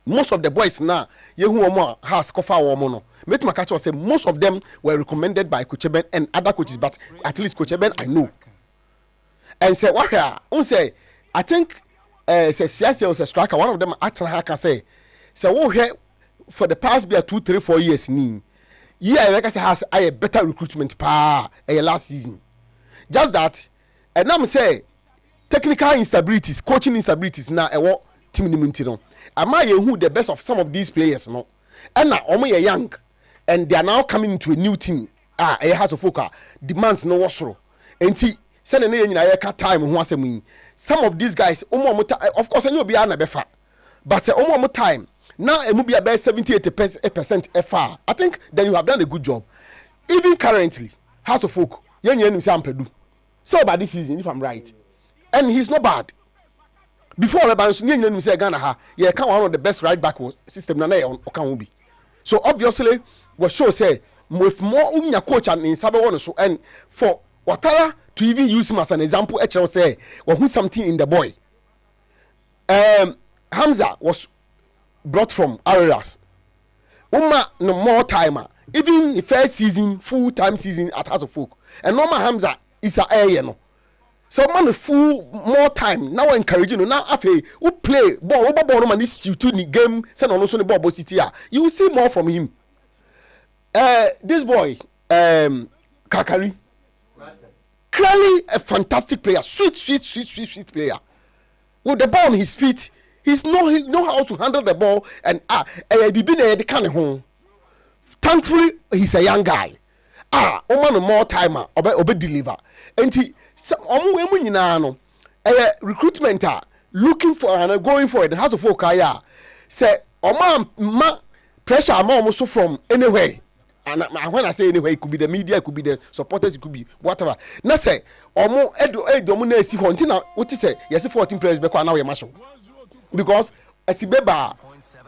Most of the boys now, who has kofa woman no. Met my catch say most of them were recommended by Coach Eben and other coaches, but at least Coach Eben I know. And say what here? Say I think say Siasi was a striker. One of them actually can say oh here for the past 2, 3, 4 years ni. Yeah, like I say has a better recruitment last season. Just that. And I'm say technical instabilities, coaching instabilities now team ni no. Am I who the best of some of these players no? And now omo ye young and they are now coming into a new team. A House of Folk demands no wasro. Enti say na nyina ye ka time ho asem. Some of these guys of course any obi na befa. But say omo time now emu be about 70-80% FR. I think then you have done a good job. Even currently House of Folk yen say ampedu. So by this season, if I'm right, and he's not bad. Before Lebanon, say Ghana ha, yeah, can one of the best right back system na on Okamubi. So obviously, what show say with more unya coach and in Sabe one so and for Watara to even use him as an example, HL say who something in the boy. Hamza was brought from Araras. no more timer. Even the first season, full time season at House of Folk. And normal Hamza is a air, no. So man full more time. Now encouraging now after who play ball man is to the game, send on also the ball city. You will see more from him. This boy, Kakari. Clearly a fantastic player, sweet player. With the ball on his feet, he know how to handle the ball and be been the kind of home. Thankfully, he's a young guy. Oman more timer, obe deliver. And he, recruitment looking for and going for it. Has to focus. Say, Oman pressure also from anywhere. And when I say anyway, it could be the media, it could be the supporters, it could be whatever. Now say, omo edo see hunting. What you say? Yes, 14 players back now. You're because Asibeba,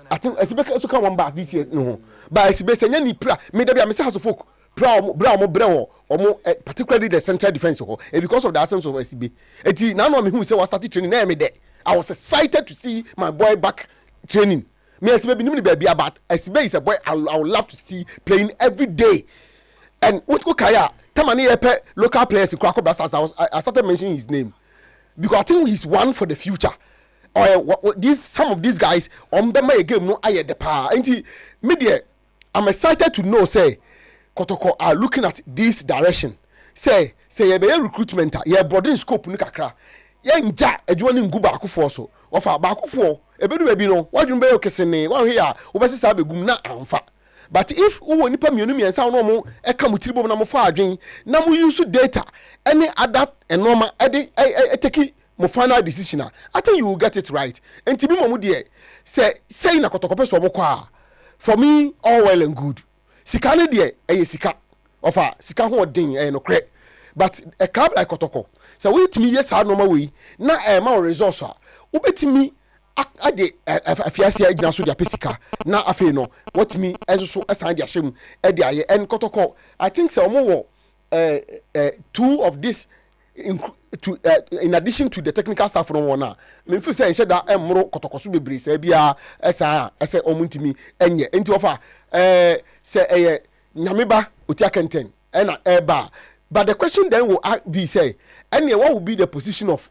I think Asibeka also come one back this year. No, but Asibe say any pra. Me there be a message House of Folk. Brown, particularly the central defense. And because of the absence of Asibe, eti now no me who say was started training. Na me there. I was excited to see my boy back training. Me Asibe be nimni baby about Asibe is a boy I would love to see playing every day. And what go kaya tamani epe local players in Krakow Blasters. I started mentioning his name because I think he's one for the future. Or some of these guys on the game no aye the power. And media, I'm excited to know say Kotoko are looking at this direction. Say ye be recruitment ye boarding scope ni kakra. Ye nja adwuma ni ngu ba akofo so. Ofa ba akofo ebedu be bi no wadwun be okesene wan hwe ya obesisa begum na amfa. But if wo nipa mienu miensa no mo e ka mutiribo na mo fa adwen na mo use data any other normal take mo final decision, I think you will get it right. And to be mo de say na Kotoko person obokwa. For me all well and good. Sika ne de sika ofa sika ho den no kre. But a club like Kotoko so we timi yes ha normal way na ma resource a obetimi ade afiase agina so de apesika na afi no what me so asan de ahyem e de aye en Kotoko I think say omo wo two of this in addition to the technical staff from one me feel say say that emro Kotoko so bebre say bia esa ese omuntimi enye enti ofa say nyameba otiakenten na eba. But the question then will be say anyway what will be the position of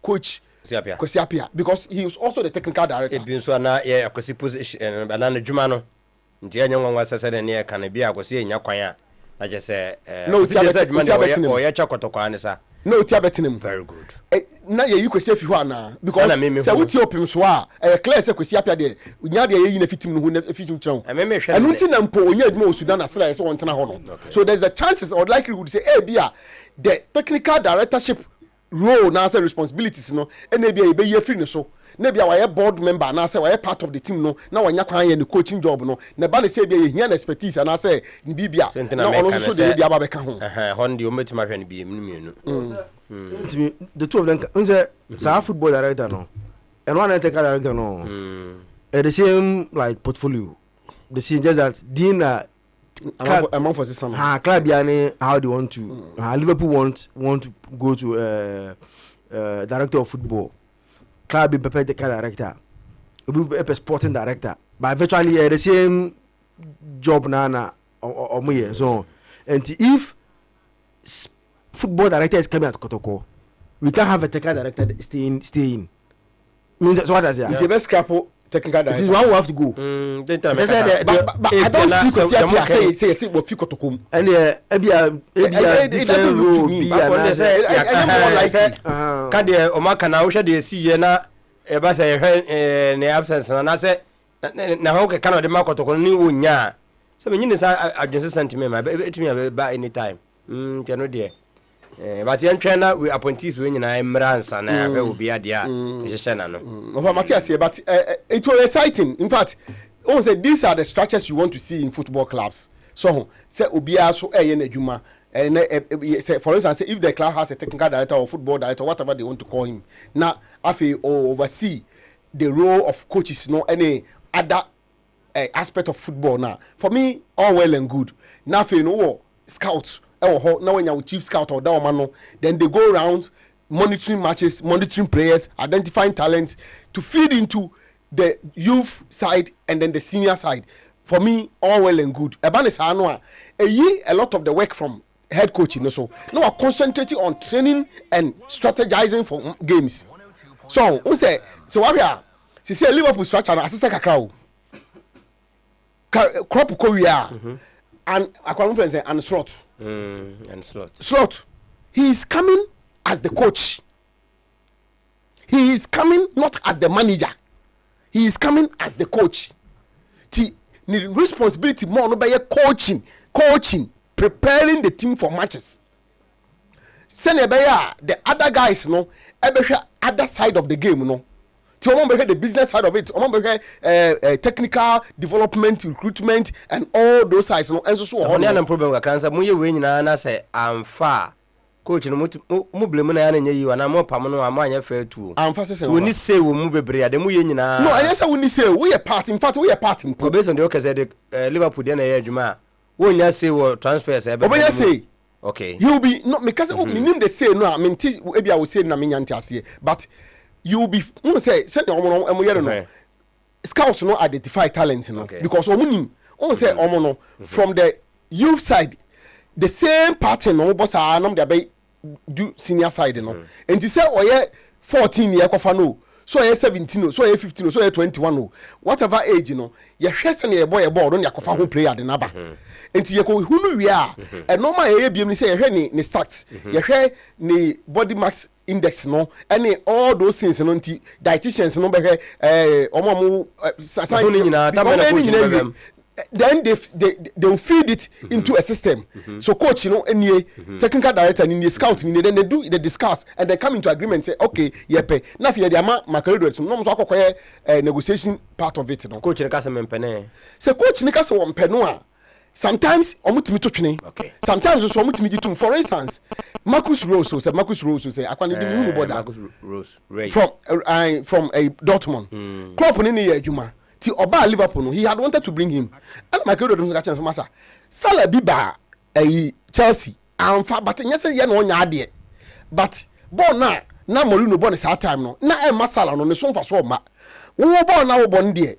coach Kwesiapia because he is also the technical director. It been so na Kwesi position and na dwuma no ntia nyanwa sese de ne kan bia Kwesi enya kwan a na je say no tia o ya cha Kotoko anisa no tia betenem very good na ye yi Kwesi afi ho ana because say we tie opim so a clear say Kwesiapia de nya de ye yi na fitim no hu na fitim chron anu nti na mpo onya adwuma o Sudan asela ye so wontena ho no so there's the chances or likelihood say bia the technical directorship role na say responsibilities no and bia ye be ye free no so na bia wa board member na say wa part of the team no na wanya kwan ye ne coaching job no na ba ne say bia ye hia na expertise na say ni bibia na ono so de bia ba be ka ho hondi o metima hwe ne bia mienu the two of them unse sa football director no and one technical director no the same like portfolio the same just that Dina among for this summer club yani how they want to Liverpool want to go to director of football club be prepared technical director be a sporting director but virtually the same job na or more so and if football director is coming at Kotoko we can't have a technical director staying means so what does it it's the best scrap technical director. It is one who have to go. But I don't see Kwesiapia say we fit Kotoko. And it doesn't look to me. But say ka de o maka na wo hwe de si ye na e ba say hwe ne absence na say na ho ke kana de ma Kotoko ni wonya. So me nyine sa adwense sentiment ma etumi ba anytime. Teno de but yan trainer we appointees we nyina emransa na hwe obi ade a ehye na no. Over Matthias but it was exciting. In fact, say these are the structures you want to see in football clubs. So say obia so na adwuma and say for instance if the club has a technical director or football director whatever they want to call him now afi oversee the role of coaches no any other aspect of football now for me all well and good now afi no scouts now when you chief scout or that then they go around monitoring matches, monitoring players, identifying talents to feed into the youth side and then the senior side. for me all well and good ebane sa no a lot of the work from head coach so now we're concentrating on training and strategizing for games so we say so what we are say Liverpool structure na asese kakra o crop korea and akwam friends and slot he is coming as the coach. He is coming not as the manager. He is coming as the coach. The responsibility more no by coaching, preparing the team for matches. Send the other guys no, other side of the game no. To the business side of it, technical development, recruitment, and all those sides no. And so on. No problem. I can't say muye we na say I'm far. Coach no mu blame na ya na nyi na mo pam no amanya fa tu so ni say wo mu bebre ade mu ye nyina no anya say wo ni say we part in fact we part in based on the okay say the Liverpool dey na ya adwuma wo nya say wo transfers e be obenya say okay you will be no because me nim the say no I mean e bia wo say na me nya ntase but you will be who say the omo yere no scouts no identify talent no because omo nim who say omo no from the youth side the same pattern no boss anam dey do senior side no and say oye 14 year kofa no so oye 17 no so oye 15 no so oye 21 no whatever age no ye hwese na ye boy no ya kofa ho player de naba enti ye ko hunu wi a e normal ye biem ni say ye hwe ni stats ye hwe ni body mass index no any all those things no nti dietitians no be hwe omo society nyina ta na ko then they will feed it into a system. So coach, you know, any technical director, any scout, then they discuss and they come into agreement. Say, okay, yepe. Now if you are Macarido, so no so negotiation part of it. No. Coach, nikasa mempene. Say coach, nikasa wampenua. Sometimes omutimi to training. Okay. Sometimes also omutimi ditum. For instance, Marcus Rose say akwani di munu boda. Marcus Rose. From a Dortmund. Klopp ni ye adwuma. Ti oba Liverpool no he had wanted to bring him and my God don't chance masa Salah biba Chelsea amfa but nyese ye no nya ade but ball na Mourinho ball is hard time no na e masala no ne so mfa so ma wo ball na wo bon de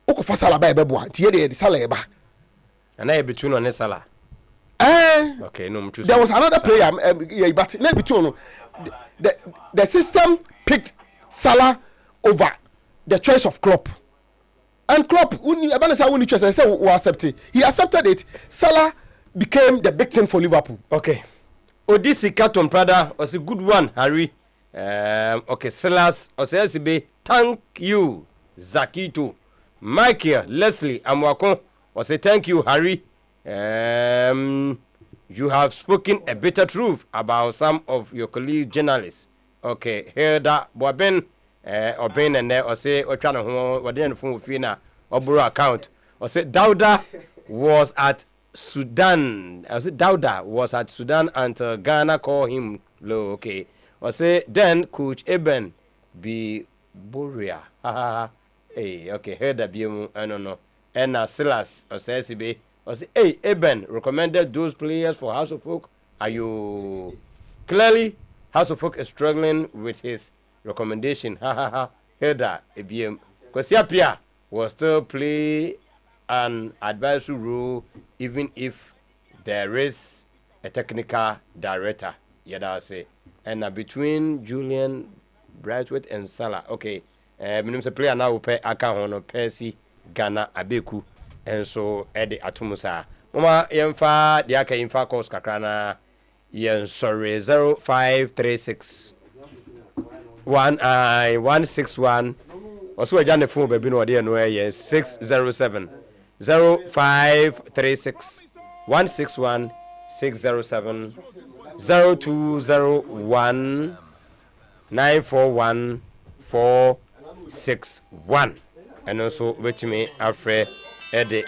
ukofa Salah ba e bebo ti ye de Salah e ba and I between on Salah okay no there was another player but na between no the system picked Salah over the choice of Klopp. And Klopp, when accept it. He accepted it. Salah became the victim for Liverpool. Okay. Odisi Carton Prada was a good one, Harry. Okay, Silas Osesibe, thank you, Zakito. Michael, Leslie, Amwako was a thank you, Harry. You have spoken a bitter truth about some of your colleagues journalists. Okay, here that Boben. Or Ben and there or say or trying to what then phone fina or borrow account or say Dauda was at Sudan. I say Dauda was at Sudan until Ghana call him low. Okay. Or say then Coach Eben be Boria. Hey, okay, heard that BMU I don't know. And Silas or say SB or say hey Eben recommended those players for House of Folk. Are you clearly House of Folk is struggling with his recommendation, heard that ABM. Because Yapia will still play an advisory role even if there is a technical director. Yeah, say. And between Julian Brightwood and Salah, okay. Minimum player now will pay Akahono, Percy, Ghana, Abeku, and so Eddie Atumusa. Mama, Yemfa, the Aka Infa Coast Kakrana, Yen sorry, 0536. 161 also a the phone baby no there no 607 0536 161 607 0201 941 461 and also with me Alfred Eddie